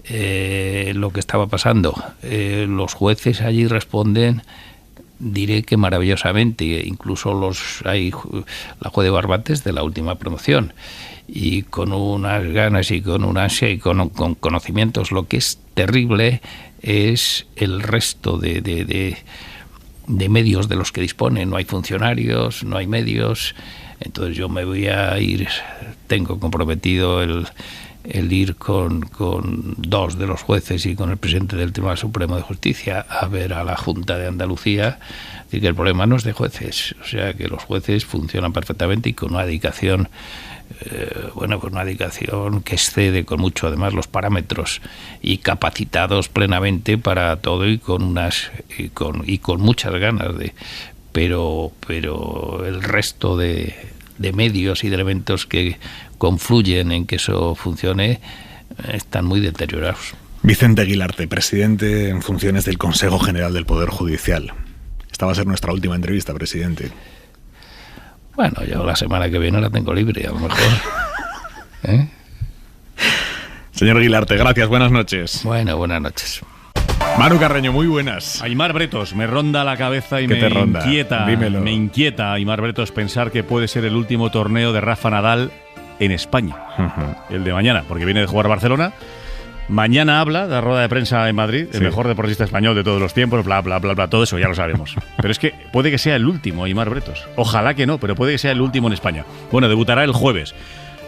S20: lo que estaba pasando. Los jueces allí responden, diré que maravillosamente, incluso la juez de Barbate es de la última promoción, y con unas ganas y con una ansia y con conocimientos. Lo que es terrible es el resto de medios de los que disponen. No hay funcionarios, no hay medios. Entonces yo me voy a ir, tengo comprometido el ir con 2 de los jueces y con el presidente del Tribunal Supremo de Justicia a ver a la Junta de Andalucía. Es decir, que el problema no es de jueces, o sea que los jueces funcionan perfectamente y con una dedicación una dedicación que excede con mucho además los parámetros, y capacitados plenamente para todo, y con muchas ganas pero el resto de medios y de elementos que confluyen en que eso funcione están muy deteriorados.
S4: Vicente Guilarte, presidente en funciones del Consejo General del Poder Judicial. Esta va a ser nuestra última entrevista, presidente.
S20: Bueno, yo la semana que viene la tengo libre, a lo mejor.
S4: Señor Guilarte, gracias, buenas noches.
S20: Bueno, buenas noches.
S4: Manu Carreño, muy buenas.
S21: Aimar Bretos, me ronda la cabeza y me inquieta. Dímelo. Me inquieta, Aimar Bretos, pensar que puede ser el último torneo de Rafa Nadal en España. El de mañana, porque viene de jugar Barcelona. Mañana habla de la rueda de prensa en Madrid, el mejor deportista español de todos los tiempos, bla, bla, bla, bla, todo eso ya lo sabemos. Pero es que puede que sea el último, Aimar Bretos. Ojalá que no, pero puede que sea el último en España. Bueno, debutará el jueves.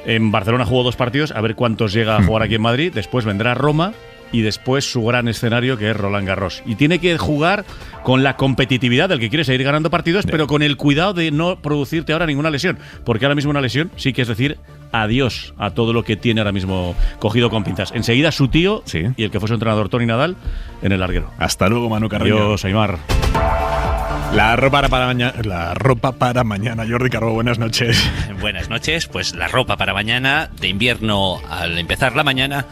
S21: En Barcelona jugó 2 partidos, a ver cuántos llega a jugar aquí en Madrid. Después vendrá Roma y después su gran escenario, que es Roland Garros. Y tiene que jugar con la competitividad del que quiere seguir ganando partidos, pero con el cuidado de no producirte ahora ninguna lesión. Porque ahora mismo una lesión sí que es decir adiós a todo lo que tiene ahora mismo cogido con pinzas. Enseguida su tío y el que fue su entrenador, Toni Nadal, en el larguero.
S4: Hasta luego, Manu Carreño.
S21: Adiós, Aimar.
S4: La ropa para mañana, Jordi Carbó, buenas noches.
S22: Buenas noches, pues la ropa para mañana, de invierno al empezar la mañana.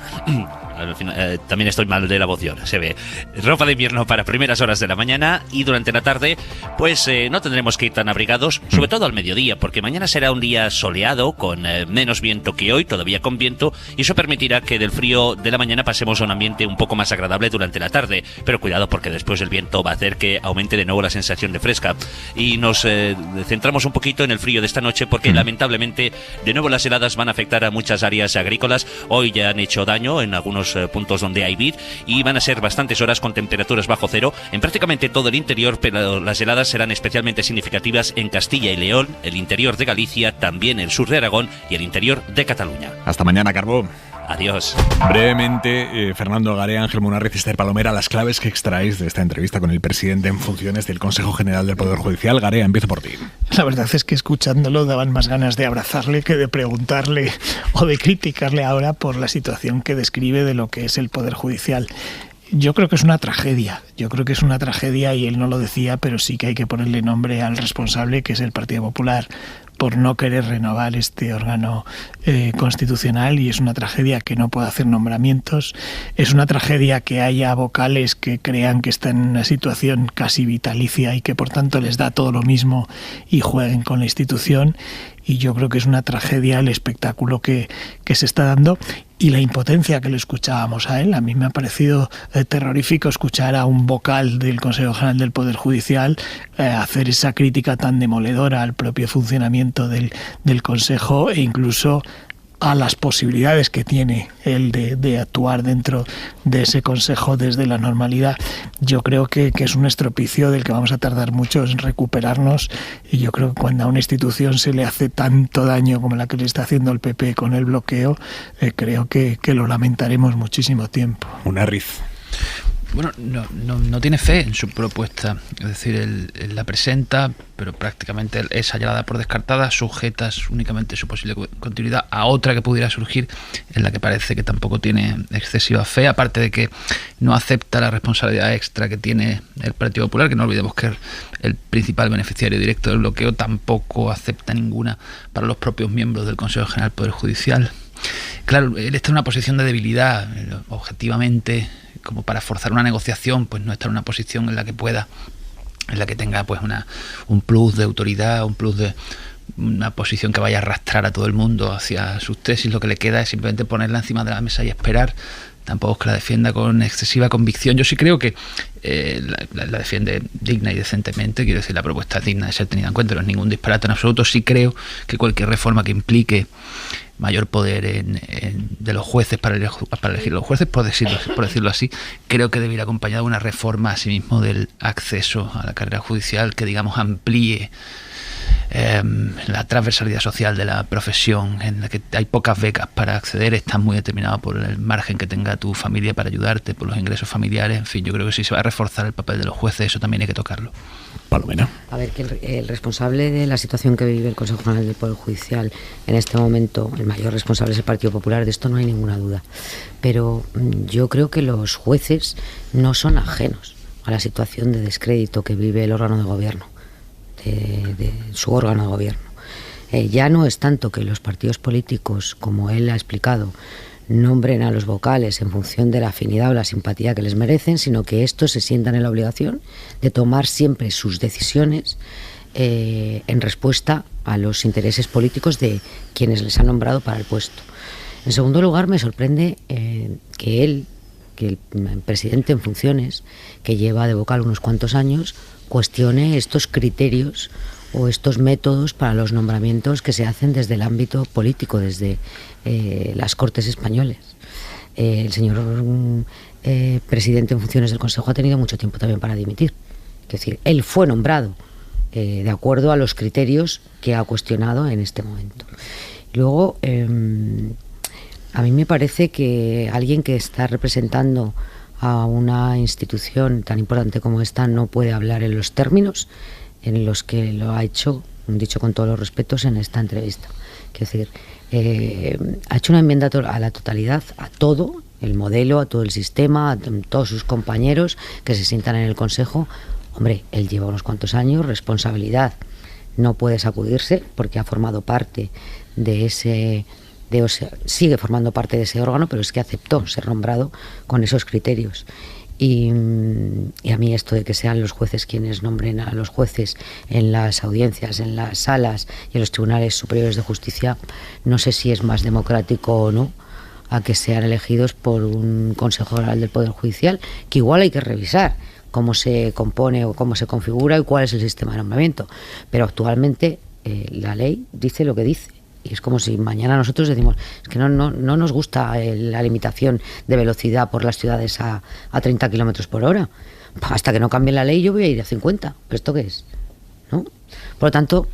S22: Al final, también estoy mal de la voz, se ve. Ropa de invierno para primeras horas de la mañana, y durante la tarde pues no tendremos que ir tan abrigados, sobre todo al mediodía, porque mañana será un día soleado con menos viento que hoy, todavía con viento, y eso permitirá que del frío de la mañana pasemos a un ambiente un poco más agradable durante la tarde. Pero cuidado, porque después el viento va a hacer que aumente de nuevo la sensación de fresca, y nos centramos un poquito en el frío de esta noche, porque lamentablemente de nuevo las heladas van a afectar a muchas áreas agrícolas. Hoy ya han hecho daño en algunos puntos donde hay vid, y van a ser bastantes horas con temperaturas bajo cero en prácticamente todo el interior, pero las heladas serán especialmente significativas en Castilla y León, el interior de Galicia, también el sur de Aragón y el interior de Cataluña.
S4: Hasta mañana, Carbó.
S22: Adiós.
S4: Brevemente, Fernando Garea, Ángel Munarriz y Esther Palomera, las claves que extraéis de esta entrevista con el presidente en funciones del Consejo General del Poder Judicial. Garea, empiezo por ti.
S10: La verdad es que escuchándolo daban más ganas de abrazarle que de preguntarle o de criticarle ahora por la situación que describe de lo que es el Poder Judicial. Yo creo que es una tragedia. Y él no lo decía, pero sí que hay que ponerle nombre al responsable, que es el Partido Popular. por no querer renovar este órgano constitucional, y es una tragedia que no pueda hacer nombramientos, es una tragedia que haya vocales que crean que están en una situación casi vitalicia y que por tanto les da todo lo mismo y jueguen con la institución. Y yo creo que es una tragedia el espectáculo que se está dando y la impotencia que le escuchábamos a él. A mí me ha parecido terrorífico escuchar a un vocal del Consejo General del Poder Judicial hacer esa crítica tan demoledora al propio funcionamiento del Consejo e incluso a las posibilidades que tiene él de actuar dentro de ese Consejo desde la normalidad. Yo creo que es un estropicio del que vamos a tardar mucho en recuperarnos, y yo creo que cuando a una institución se le hace tanto daño como la que le está haciendo el PP con el bloqueo, creo que lo lamentaremos muchísimo tiempo.
S4: Una riz.
S8: Bueno, no tiene fe en su propuesta, es decir, él la presenta, pero prácticamente es hallada por descartada, sujetas únicamente su posible continuidad a otra que pudiera surgir, en la que parece que tampoco tiene excesiva fe, aparte de que no acepta la responsabilidad extra que tiene el Partido Popular, que no olvidemos que el principal beneficiario directo del bloqueo, tampoco acepta ninguna para los propios miembros del Consejo General del Poder Judicial. Claro, él está en una posición de debilidad, objetivamente, como para forzar una negociación, pues no está en una posición en la que tenga pues un plus de autoridad, un plus de una posición que vaya a arrastrar a todo el mundo hacia sus tesis. Lo que le queda es simplemente ponerla encima de la mesa y esperar. Tampoco es que la defienda con excesiva convicción. Yo sí creo que la defiende digna y decentemente. Quiero decir, la propuesta es digna de ser tenida en cuenta, no es ningún disparate en absoluto. Sí creo que cualquier reforma que implique mayor poder de los jueces para elegir los jueces, por decirlo así, creo que debe ir acompañada de una reforma asimismo del acceso a la carrera judicial que, digamos, amplíe la transversalidad social de la profesión, en la que hay pocas becas para acceder, estás muy determinado por el margen que tenga tu familia para ayudarte, por los ingresos familiares, en fin, yo creo que si se va a reforzar el papel de los jueces, eso también hay que tocarlo.
S4: Palomena.
S9: A ver, que el responsable de la situación que vive el Consejo General del Poder Judicial en este momento, el mayor responsable es el Partido Popular, de esto no hay ninguna duda, pero yo creo que los jueces no son ajenos a la situación de descrédito que vive el órgano de gobierno, de su órgano de gobierno. Ya no es tanto que los partidos políticos, como él ha explicado, nombren a los vocales en función de la afinidad o la simpatía que les merecen, sino que estos se sientan en la obligación de tomar siempre sus decisiones en respuesta a los intereses políticos de quienes les han nombrado para el puesto. En segundo lugar, me sorprende que el presidente en funciones, que lleva de vocal unos cuantos años, cuestione estos criterios o estos métodos para los nombramientos que se hacen desde el ámbito político, desde las Cortes españoles. El señor presidente en funciones del Consejo ha tenido mucho tiempo también para dimitir. Es decir, él fue nombrado de acuerdo a los criterios que ha cuestionado en este momento. Luego, a mí me parece que alguien que está representando a una institución tan importante como esta no puede hablar en los términos en los que lo ha hecho, dicho con todos los respetos, en esta entrevista. Quiero decir, ha hecho una enmienda a la totalidad, a todo el modelo, a todo el sistema, a todos sus compañeros que se sientan en el Consejo. Hombre, él lleva unos cuantos años, responsabilidad no puede sacudirse porque ha formado parte de ese... sigue formando parte de ese órgano, pero es que aceptó ser nombrado con esos criterios. Y a mí esto de que sean los jueces quienes nombren a los jueces en las audiencias, en las salas y en los tribunales superiores de justicia, no sé si es más democrático o no a que sean elegidos por un Consejo General del Poder Judicial, que igual hay que revisar cómo se compone o cómo se configura y cuál es el sistema de nombramiento. Pero actualmente la ley dice lo que dice. Y es como si mañana nosotros decimos, es que no nos gusta la limitación de velocidad por las ciudades a 30 kilómetros por hora. Hasta que no cambie la ley yo voy a ir a 50. ¿Pero esto qué es? ¿No? Por lo tanto,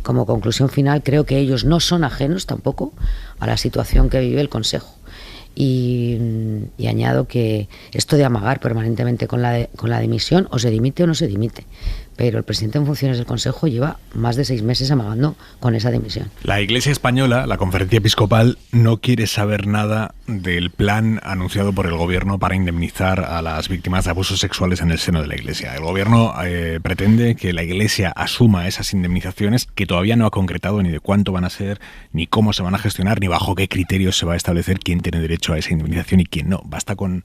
S9: como conclusión final, creo que ellos no son ajenos tampoco a la situación que vive el Consejo. Y añado que esto de amagar permanentemente con la dimisión, o se dimite o no se dimite. pero el presidente en funciones del Consejo lleva más de 6 meses amagando con esa dimisión.
S4: La Iglesia Española, la Conferencia Episcopal, no quiere saber nada del plan anunciado por el Gobierno para indemnizar a las víctimas de abusos sexuales en el seno de la Iglesia. El Gobierno pretende que la Iglesia asuma esas indemnizaciones, que todavía no ha concretado ni de cuánto van a ser, ni cómo se van a gestionar, ni bajo qué criterios se va a establecer quién tiene derecho a esa indemnización y quién no. Basta con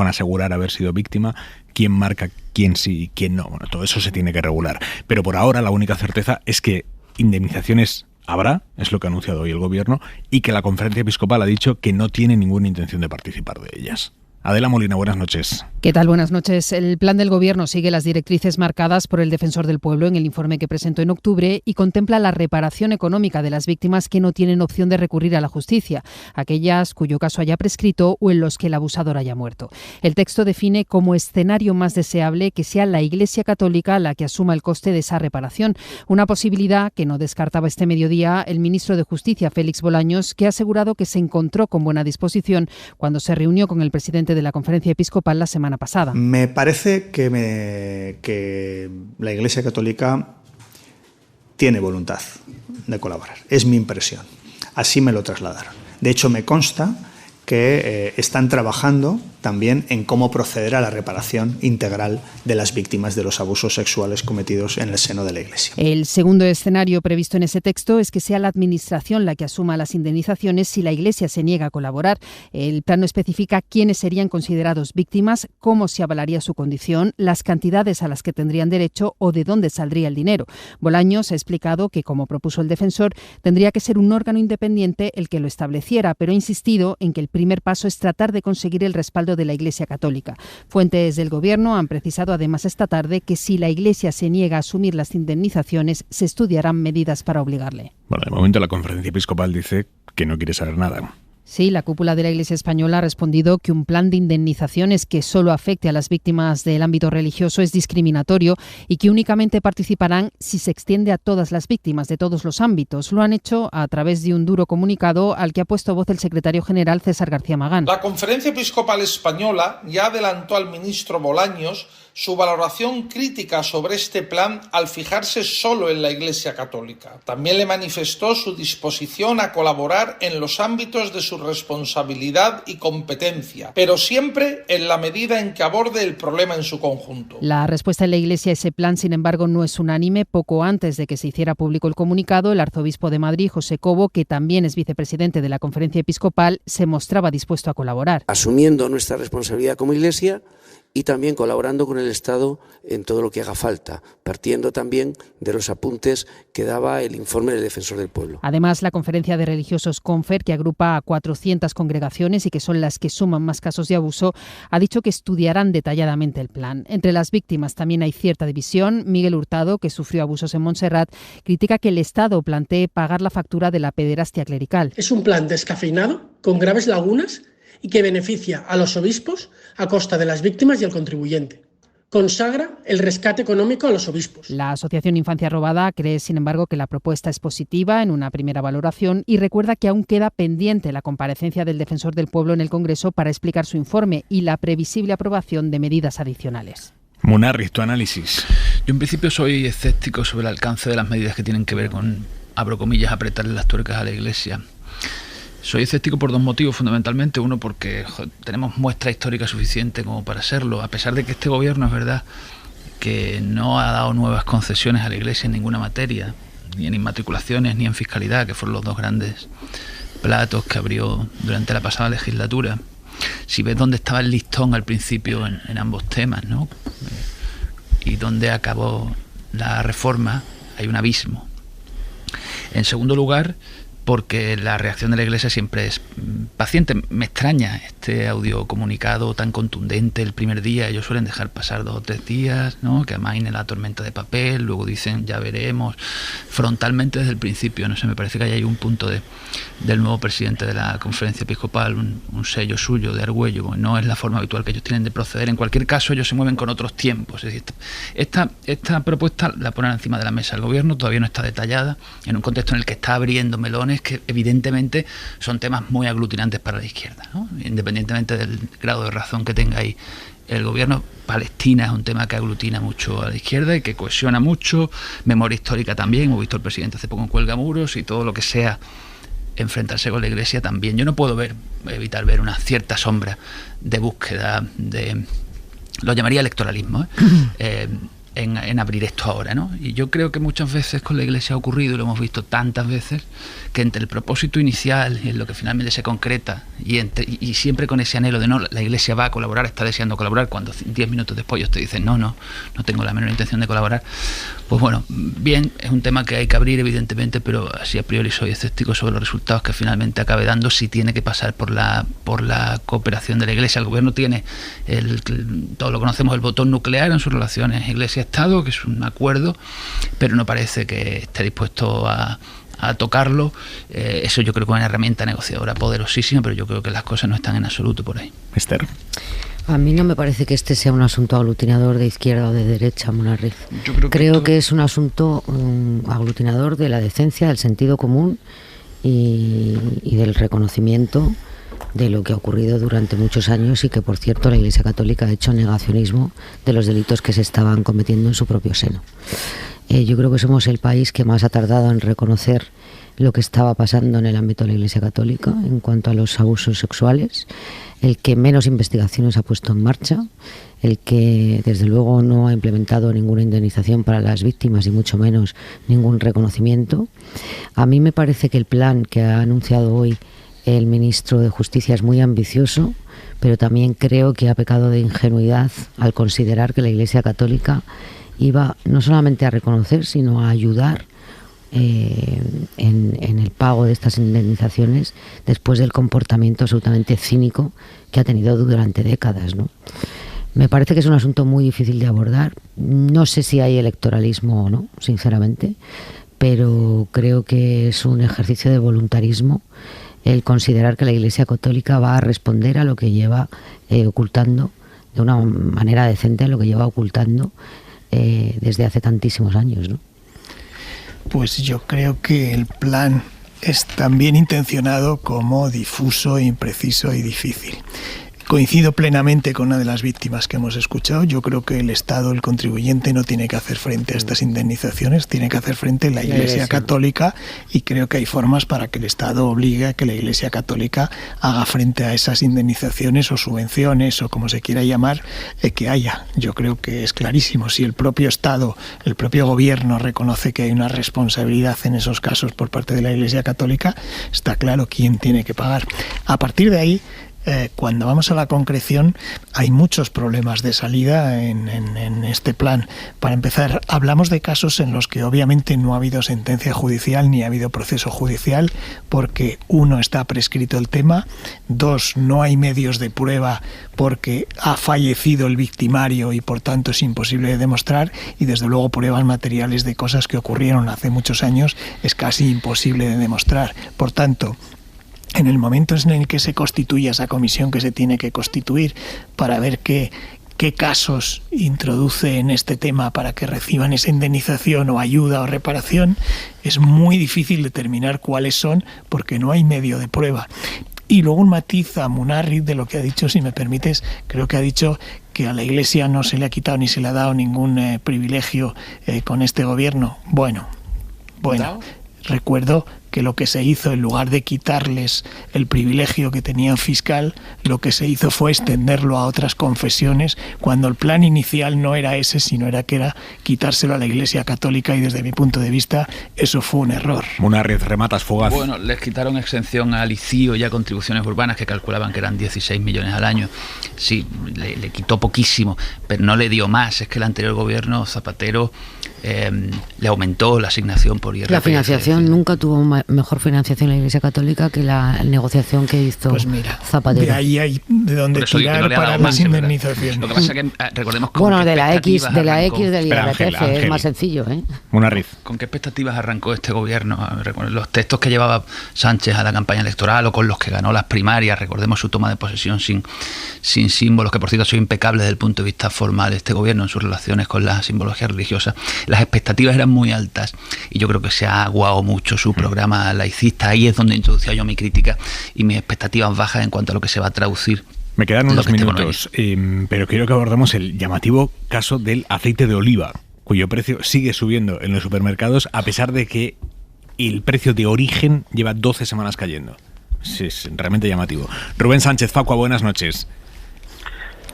S4: asegurar haber sido víctima, quién marca quién sí y quién no. Bueno, todo eso se tiene que regular. Pero por ahora la única certeza es que indemnizaciones habrá, es lo que ha anunciado hoy el Gobierno, y que la Conferencia Episcopal ha dicho que no tiene ninguna intención de participar de ellas. Adela Molina, buenas noches.
S1: ¿Qué tal? Buenas noches. El plan del Gobierno sigue las directrices marcadas por el Defensor del Pueblo en el informe que presentó en octubre y contempla la reparación económica de las víctimas que no tienen opción de recurrir a la justicia, aquellas cuyo caso haya prescrito o en los que el abusador haya muerto. El texto define como escenario más deseable que sea la Iglesia Católica la que asuma el coste de esa reparación, una posibilidad que no descartaba este mediodía el ministro de Justicia, Félix Bolaños, que ha asegurado que se encontró con buena disposición cuando se reunió con el presidente de la Conferencia Episcopal la semana pasada.
S3: Me parece que la Iglesia Católica tiene voluntad de colaborar. Es mi impresión. Así me lo trasladaron. De hecho, me consta que están trabajando también en cómo proceder a la reparación integral de las víctimas de los abusos sexuales cometidos en el seno de la Iglesia.
S1: El segundo escenario previsto en ese texto es que sea la Administración la que asuma las indemnizaciones si la Iglesia se niega a colaborar. El plan no especifica quiénes serían considerados víctimas, cómo se avalaría su condición, las cantidades a las que tendrían derecho o de dónde saldría el dinero. Bolaños ha explicado que, como propuso el defensor, tendría que ser un órgano independiente el que lo estableciera, pero ha insistido en que el primer paso es tratar de conseguir el respaldo de la Iglesia Católica. Fuentes del Gobierno han precisado además esta tarde que si la Iglesia se niega a asumir las indemnizaciones, se estudiarán medidas para obligarle.
S4: Bueno, de momento la Conferencia Episcopal dice que no quiere saber nada.
S1: Sí, la cúpula de la Iglesia Española ha respondido que un plan de indemnizaciones que solo afecte a las víctimas del ámbito religioso es discriminatorio y que únicamente participarán si se extiende a todas las víctimas de todos los ámbitos. Lo han hecho a través de un duro comunicado al que ha puesto voz el secretario general César García Magán.
S23: La Conferencia Episcopal Española ya adelantó al ministro Bolaños su valoración crítica sobre este plan al fijarse solo en la Iglesia Católica. También le manifestó su disposición a colaborar en los ámbitos de su responsabilidad y competencia, pero siempre en la medida en que aborde el problema en su conjunto.
S1: La respuesta en la Iglesia a ese plan, sin embargo, no es unánime. Poco antes de que se hiciera público el comunicado, el arzobispo de Madrid, José Cobo, que también es vicepresidente de la Conferencia Episcopal, se mostraba dispuesto a colaborar.
S24: Asumiendo nuestra responsabilidad como Iglesia y también colaborando con el Estado en todo lo que haga falta, partiendo también de los apuntes que daba el informe del Defensor del Pueblo.
S1: Además, la Conferencia de Religiosos CONFER, que agrupa a 400 congregaciones y que son las que suman más casos de abuso, ha dicho que estudiarán detalladamente el plan. Entre las víctimas también hay cierta división. Miguel Hurtado, que sufrió abusos en Montserrat, critica que el Estado plantee pagar la factura de la pederastia clerical.
S25: Es un plan descafeinado, con graves lagunas y que beneficia a los obispos a costa de las víctimas y al contribuyente. Consagra el rescate económico a los obispos.
S1: La Asociación Infancia Robada cree, sin embargo, que la propuesta es positiva en una primera valoración y recuerda que aún queda pendiente la comparecencia del Defensor del Pueblo en el Congreso para explicar su informe y la previsible aprobación de medidas adicionales.
S4: Munarriz, tu análisis.
S8: Yo en principio soy escéptico sobre el alcance de las medidas que tienen que ver con, abro comillas, apretarle las tuercas a la Iglesia. Soy escéptico por dos motivos, fundamentalmente. Uno, porque tenemos muestra histórica suficiente como para serlo, a pesar de que este gobierno es verdad que no ha dado nuevas concesiones a la Iglesia en ninguna materia, ni en inmatriculaciones ni en fiscalidad, que fueron los dos grandes platos que abrió durante la pasada legislatura. Si ves dónde estaba el listón al principio en ambos temas, ¿no? Y dónde acabó la reforma, hay un abismo. En segundo lugar, porque la reacción de la Iglesia siempre es paciente. Me extraña este audio comunicado tan contundente el primer día. Ellos suelen dejar pasar 2 o 3 días, ¿no? Que amainen la tormenta de papel, luego dicen ya veremos, frontalmente desde el principio. No sé, me parece que hay un punto del nuevo presidente de la Conferencia Episcopal, un sello suyo de argüello. No es la forma habitual que ellos tienen de proceder. En cualquier caso, ellos se mueven con otros tiempos. Es decir, esta propuesta la ponen encima de la mesa. El gobierno todavía no está detallada, en un contexto en el que está abriendo melones es que evidentemente son temas muy aglutinantes para la izquierda, ¿no? Independientemente del grado de razón que tenga ahí el gobierno. Palestina es un tema que aglutina mucho a la izquierda y que cohesiona mucho. Memoria histórica también, hemos visto al presidente hace poco en Cuelgamuros, y todo lo que sea enfrentarse con la Iglesia también. Yo no puedo evitar ver una cierta sombra de búsqueda de, lo llamaría electoralismo, en abrir esto ahora, ¿no? Y yo creo que muchas veces con la Iglesia ha ocurrido, y lo hemos visto tantas veces, que entre el propósito inicial y en lo que finalmente se concreta, y siempre con ese anhelo de no, la Iglesia va a colaborar, está deseando colaborar, cuando 10 minutos después ellos te dicen no tengo la menor intención de colaborar, pues bueno, bien, es un tema que hay que abrir evidentemente, pero así a priori soy escéptico sobre los resultados que finalmente acabe dando, si tiene que pasar por la cooperación de la Iglesia. El gobierno tiene todos lo conocemos, el botón nuclear en sus relaciones Iglesia-Estado, que es un acuerdo, pero no parece que esté dispuesto a tocarlo. Eso yo creo que es una herramienta negociadora poderosísima, pero yo creo que las cosas no están en absoluto por ahí.
S4: Esther.
S9: A mí no me parece que este sea un asunto aglutinador de izquierda o de derecha, Munarriz. Creo que es un asunto aglutinador de la decencia, del sentido común y del reconocimiento de lo que ha ocurrido durante muchos años, y que, por cierto, la Iglesia Católica ha hecho negacionismo de los delitos que se estaban cometiendo en su propio seno. Yo creo que somos el país que más ha tardado en reconocer lo que estaba pasando en el ámbito de la Iglesia Católica en cuanto a los abusos sexuales, el que menos investigaciones ha puesto en marcha, el que desde luego no ha implementado ninguna indemnización para las víctimas y mucho menos ningún reconocimiento. A mí me parece que el plan que ha anunciado hoy el ministro de Justicia es muy ambicioso, pero también creo que ha pecado de ingenuidad al considerar que la Iglesia Católica iba no solamente a reconocer, sino a ayudar en el pago de estas indemnizaciones después del comportamiento absolutamente cínico que ha tenido durante décadas, ¿no? Me parece que es un asunto muy difícil de abordar. No sé si hay electoralismo o no, sinceramente, pero creo que es un ejercicio de voluntarismo el considerar que la Iglesia Católica va a responder a lo que lleva ocultando, de una manera decente, a lo que lleva ocultando desde hace tantísimos años, ¿no?
S10: Pues yo creo que el plan es tan bien intencionado como difuso, impreciso y difícil. Coincido plenamente con una de las víctimas que hemos escuchado. Yo creo que el Estado, el contribuyente, no tiene que hacer frente a estas indemnizaciones, tiene que hacer frente a la Iglesia Católica, y creo que hay formas para que el Estado obligue a que la Iglesia Católica haga frente a esas indemnizaciones o subvenciones o como se quiera llamar que haya. Yo creo que es clarísimo. Si el propio Estado, el propio gobierno reconoce que hay una responsabilidad en esos casos por parte de la Iglesia Católica, está claro quién tiene que pagar. A partir de ahí, cuando vamos a la concreción, hay muchos problemas de salida en este plan. Para empezar, hablamos de casos en los que obviamente no ha habido sentencia judicial ni ha habido proceso judicial, porque 1, está prescrito el tema; 2, no hay medios de prueba porque ha fallecido el victimario y por tanto es imposible de demostrar, y desde luego pruebas materiales de cosas que ocurrieron hace muchos años es casi imposible de demostrar. Por tanto, en el momento en el que se constituya esa comisión que se tiene que constituir para ver qué casos introduce en este tema para que reciban esa indemnización o ayuda o reparación, es muy difícil determinar cuáles son, porque no hay medio de prueba. Y luego un matiz a Munarriz de lo que ha dicho, si me permites. Creo que ha dicho que a la Iglesia no se le ha quitado ni se le ha dado ningún privilegio con este gobierno. Bueno, recuerdo que lo que se hizo, en lugar de quitarles el privilegio que tenían fiscal, lo que se hizo fue extenderlo a otras confesiones, cuando el plan inicial no era ese, sino era quitárselo a la Iglesia Católica, y desde mi punto de vista eso fue un error.
S4: Munarriz, rematas fugaz.
S8: Bueno, les quitaron exención al ICIO y a contribuciones urbanas, que calculaban que eran 16 millones al año. Sí, le quitó poquísimo, pero no le dio más. Es que el anterior gobierno, Zapatero, le aumentó la asignación por IRPF.
S9: La financiación nunca tuvo mejor financiación en la Iglesia Católica que la negociación que hizo Zapatero.
S10: De ahí hay de donde tirar para las indemnizaciones.
S8: Lo que pasa es que recordemos
S9: de la X del IRPF es más sencillo, ¿eh?
S4: Munarriz.
S8: ¿Con qué expectativas arrancó este gobierno? Los textos que llevaba Sánchez a la campaña electoral, o con los que ganó las primarias, recordemos su toma de posesión sin símbolos, que por cierto ha sido impecable desde el punto de vista formal este gobierno en sus relaciones con la simbología religiosa. Las expectativas eran muy altas y yo creo que se ha aguado mucho su programa programa laicista. Ahí es donde introducía yo mi crítica y mis expectativas bajas en cuanto a lo que se va a traducir.
S4: Me quedan unos minutos, pero quiero que abordemos el llamativo caso del aceite de oliva, cuyo precio sigue subiendo en los supermercados a pesar de que el precio de origen lleva 12 semanas cayendo. Sí, es realmente llamativo. Rubén Sánchez Facua, buenas noches.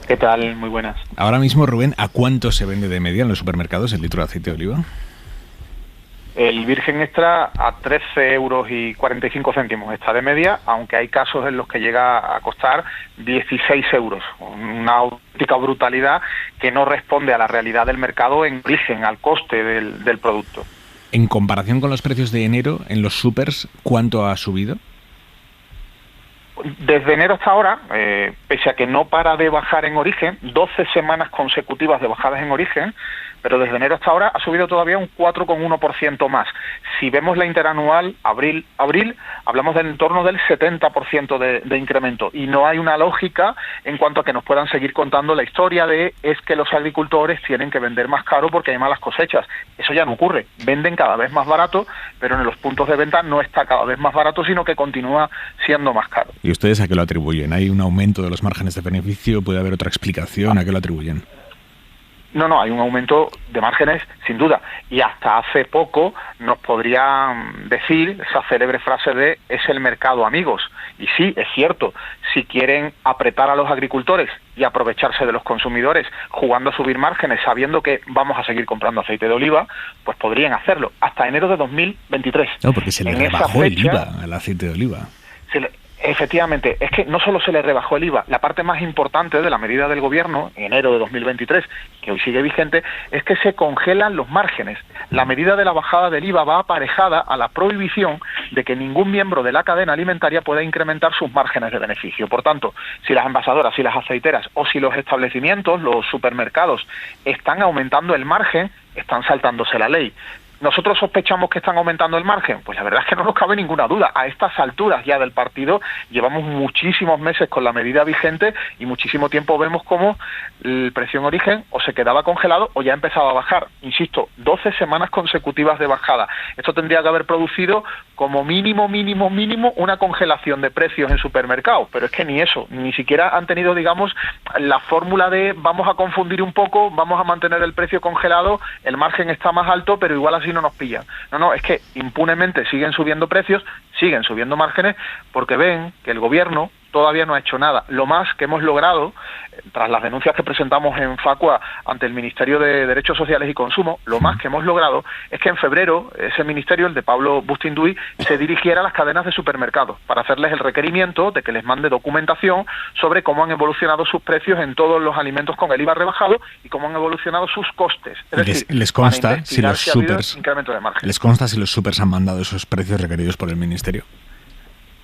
S2: ¿Qué tal? Muy buenas.
S4: Ahora mismo, Rubén, ¿a cuánto se vende de media en los supermercados el litro de aceite de oliva?
S2: El virgen extra a 13,45 € está de media, aunque hay casos en los que llega a costar 16 euros. Una auténtica brutalidad que no responde a la realidad del mercado en origen, al coste del producto.
S4: En comparación con los precios de enero, en los supers, ¿cuánto ha subido?
S2: Desde enero hasta ahora, pese a que no para de bajar en origen, 12 semanas consecutivas de bajadas en origen, pero desde enero hasta ahora ha subido todavía un 4,1% más. Si vemos la interanual abril, hablamos del entorno del 70% de incremento, y no hay una lógica en cuanto a que nos puedan seguir contando la historia de es que los agricultores tienen que vender más caro porque hay malas cosechas. Eso ya no ocurre. Venden cada vez más barato, pero en los puntos de venta no está cada vez más barato, sino que continúa siendo más caro.
S4: ¿Y ustedes a qué lo atribuyen? ¿Hay un aumento de los márgenes de beneficio? ¿Puede haber otra explicación? ¿A qué lo atribuyen?
S2: No, hay un aumento de márgenes, sin duda. Y hasta hace poco nos podrían decir esa célebre frase de es el mercado, amigos. Y sí, es cierto, si quieren apretar a los agricultores y aprovecharse de los consumidores jugando a subir márgenes, sabiendo que vamos a seguir comprando aceite de oliva, pues podrían hacerlo hasta enero de 2023.
S4: No, porque se le rebajó el IVA al aceite de oliva.
S2: Efectivamente, es que no solo se le rebajó el IVA, la parte más importante de la medida del gobierno, en enero de 2023, que hoy sigue vigente, es que se congelan los márgenes. La medida de la bajada del IVA va aparejada a la prohibición de que ningún miembro de la cadena alimentaria pueda incrementar sus márgenes de beneficio. Por tanto, si las envasadoras, si las aceiteras o si los establecimientos, los supermercados, están aumentando el margen, están saltándose la ley. ¿Nosotros sospechamos que están aumentando el margen? Pues la verdad es que no nos cabe ninguna duda. A estas alturas ya del partido llevamos muchísimos meses con la medida vigente y muchísimo tiempo vemos cómo el precio en origen o se quedaba congelado o ya empezaba a bajar. Insisto, 12 semanas consecutivas de bajada. Esto tendría que haber producido como mínimo una congelación de precios en supermercados, pero es que ni eso, ni siquiera han tenido, digamos, la fórmula de vamos a confundir un poco, vamos a mantener el precio congelado, el margen está más alto, pero igual así no nos pillan. No, es que impunemente siguen subiendo precios, siguen subiendo márgenes, porque ven que el gobierno todavía no ha hecho nada. Lo más que hemos logrado, tras las denuncias que presentamos en Facua ante el Ministerio de Derechos Sociales y Consumo, lo más que hemos logrado es que en febrero ese ministerio, el de Pablo Bustinduy, se dirigiera a las cadenas de supermercados para hacerles el requerimiento de que les mande documentación sobre cómo han evolucionado sus precios en todos los alimentos con el IVA rebajado y cómo han evolucionado sus costes. Es decir,
S4: ¿les consta si los supers
S2: incremento de margen?
S4: ¿Les consta si los supers han mandado esos precios requeridos por el Ministerio?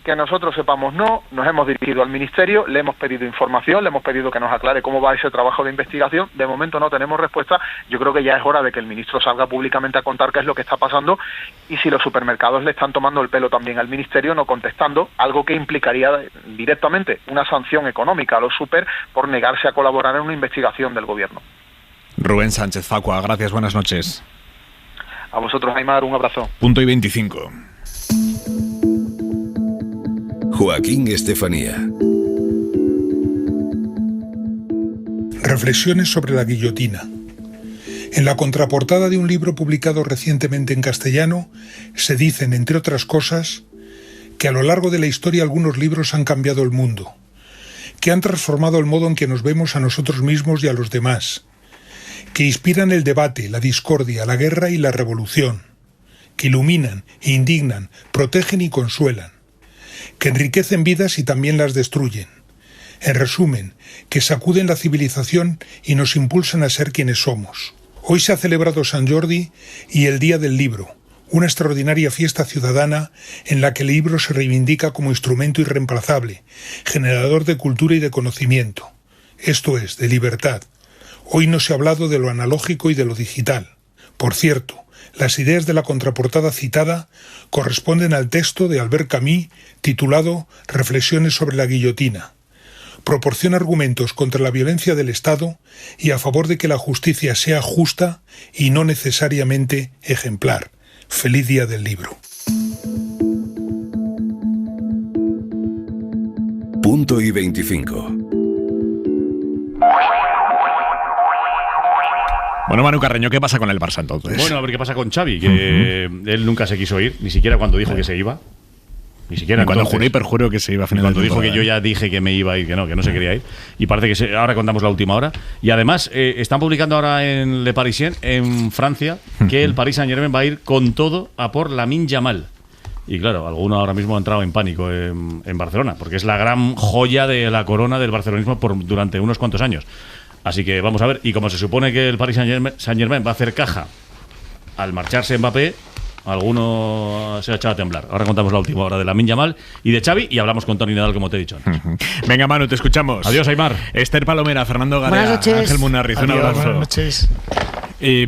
S2: Que nosotros sepamos no, nos hemos dirigido al Ministerio, le hemos pedido información, le hemos pedido que nos aclare cómo va ese trabajo de investigación. De momento no tenemos respuesta. Yo creo que ya es hora de que el ministro salga públicamente a contar qué es lo que está pasando y si los supermercados le están tomando el pelo también al Ministerio no contestando, algo que implicaría directamente una sanción económica a los super por negarse a colaborar en una investigación del gobierno.
S4: Rubén Sánchez Facua, gracias, buenas noches.
S2: A vosotros, Aymar, un abrazo.
S4: Punto y 25.
S5: Joaquín Estefanía.
S6: Reflexiones sobre la guillotina. En la contraportada de un libro publicado recientemente en castellano se dicen, entre otras cosas, que a lo largo de la historia algunos libros han cambiado el mundo, que han transformado el modo en que nos vemos a nosotros mismos y a los demás, que inspiran el debate, la discordia, la guerra y la revolución, que iluminan e indignan, protegen y consuelan, que enriquecen vidas y también las destruyen. En resumen, que sacuden la civilización y nos impulsan a ser quienes somos. Hoy se ha celebrado San Jordi y el Día del Libro, una extraordinaria fiesta ciudadana en la que el libro se reivindica como instrumento irreemplazable, generador de cultura y de conocimiento. Esto es, de libertad. Hoy no se ha hablado de lo analógico y de lo digital. Por cierto, las ideas de la contraportada citada corresponden al texto de Albert Camus titulado Reflexiones sobre la guillotina. Proporciona argumentos contra la violencia del Estado y a favor de que la justicia sea justa y no necesariamente ejemplar. Feliz Día del Libro.
S5: Punto y 25.
S4: Bueno, Manu Carreño, ¿qué pasa con el Barça entonces?
S21: Bueno, a ver qué pasa con Xavi, que él nunca se quiso ir, ni siquiera cuando dijo que se iba. Ni siquiera
S4: cuando juré y perjuro que se iba a final
S21: cuando
S4: de
S21: dijo que yo ya dije que me iba a ir, que no se quería ir. Y parece que ahora contamos la última hora. Y además están publicando ahora en Le Parisien, en Francia, que el Paris Saint-Germain va a ir con todo a por Lamine Yamal. Y claro, alguno ahora mismo ha entrado en pánico en Barcelona, porque es la gran joya de la corona del barcelonismo durante unos cuantos años. Así que vamos a ver. Y como se supone que el Paris Saint-Germain va a hacer caja al marcharse Mbappé, alguno se ha echado a temblar. Ahora contamos la última hora de Lamine Yamal y de Xavi y hablamos con Toni Nadal, como te he dicho antes.
S4: Venga, Manu, te escuchamos.
S21: Adiós, Aimar.
S4: Esther Palomera, Fernando Garea, Ángel Munarriz, un abrazo.
S10: Buenas noches.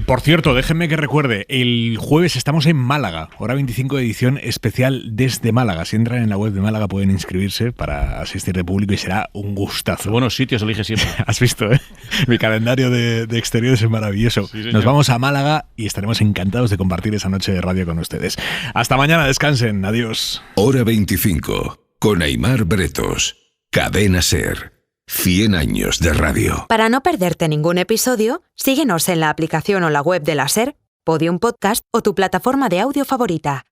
S4: Por cierto, déjenme que recuerde, el jueves estamos en Málaga, hora 25 de edición especial desde Málaga. Si entran en la web de Málaga pueden inscribirse para asistir de público y será un gustazo.
S21: Buenos sitios elige siempre.
S4: Has visto, ¿eh? Mi calendario de exteriores es maravilloso.
S21: Sí,
S4: nos vamos a Málaga y estaremos encantados de compartir esa noche de radio con ustedes. Hasta mañana, descansen, adiós.
S5: Hora 25, con Aimar Bretos, Cadena SER. 100 años de radio.
S7: Para no perderte ningún episodio, síguenos en la aplicación o la web de la SER, Podium Podcast o tu plataforma de audio favorita.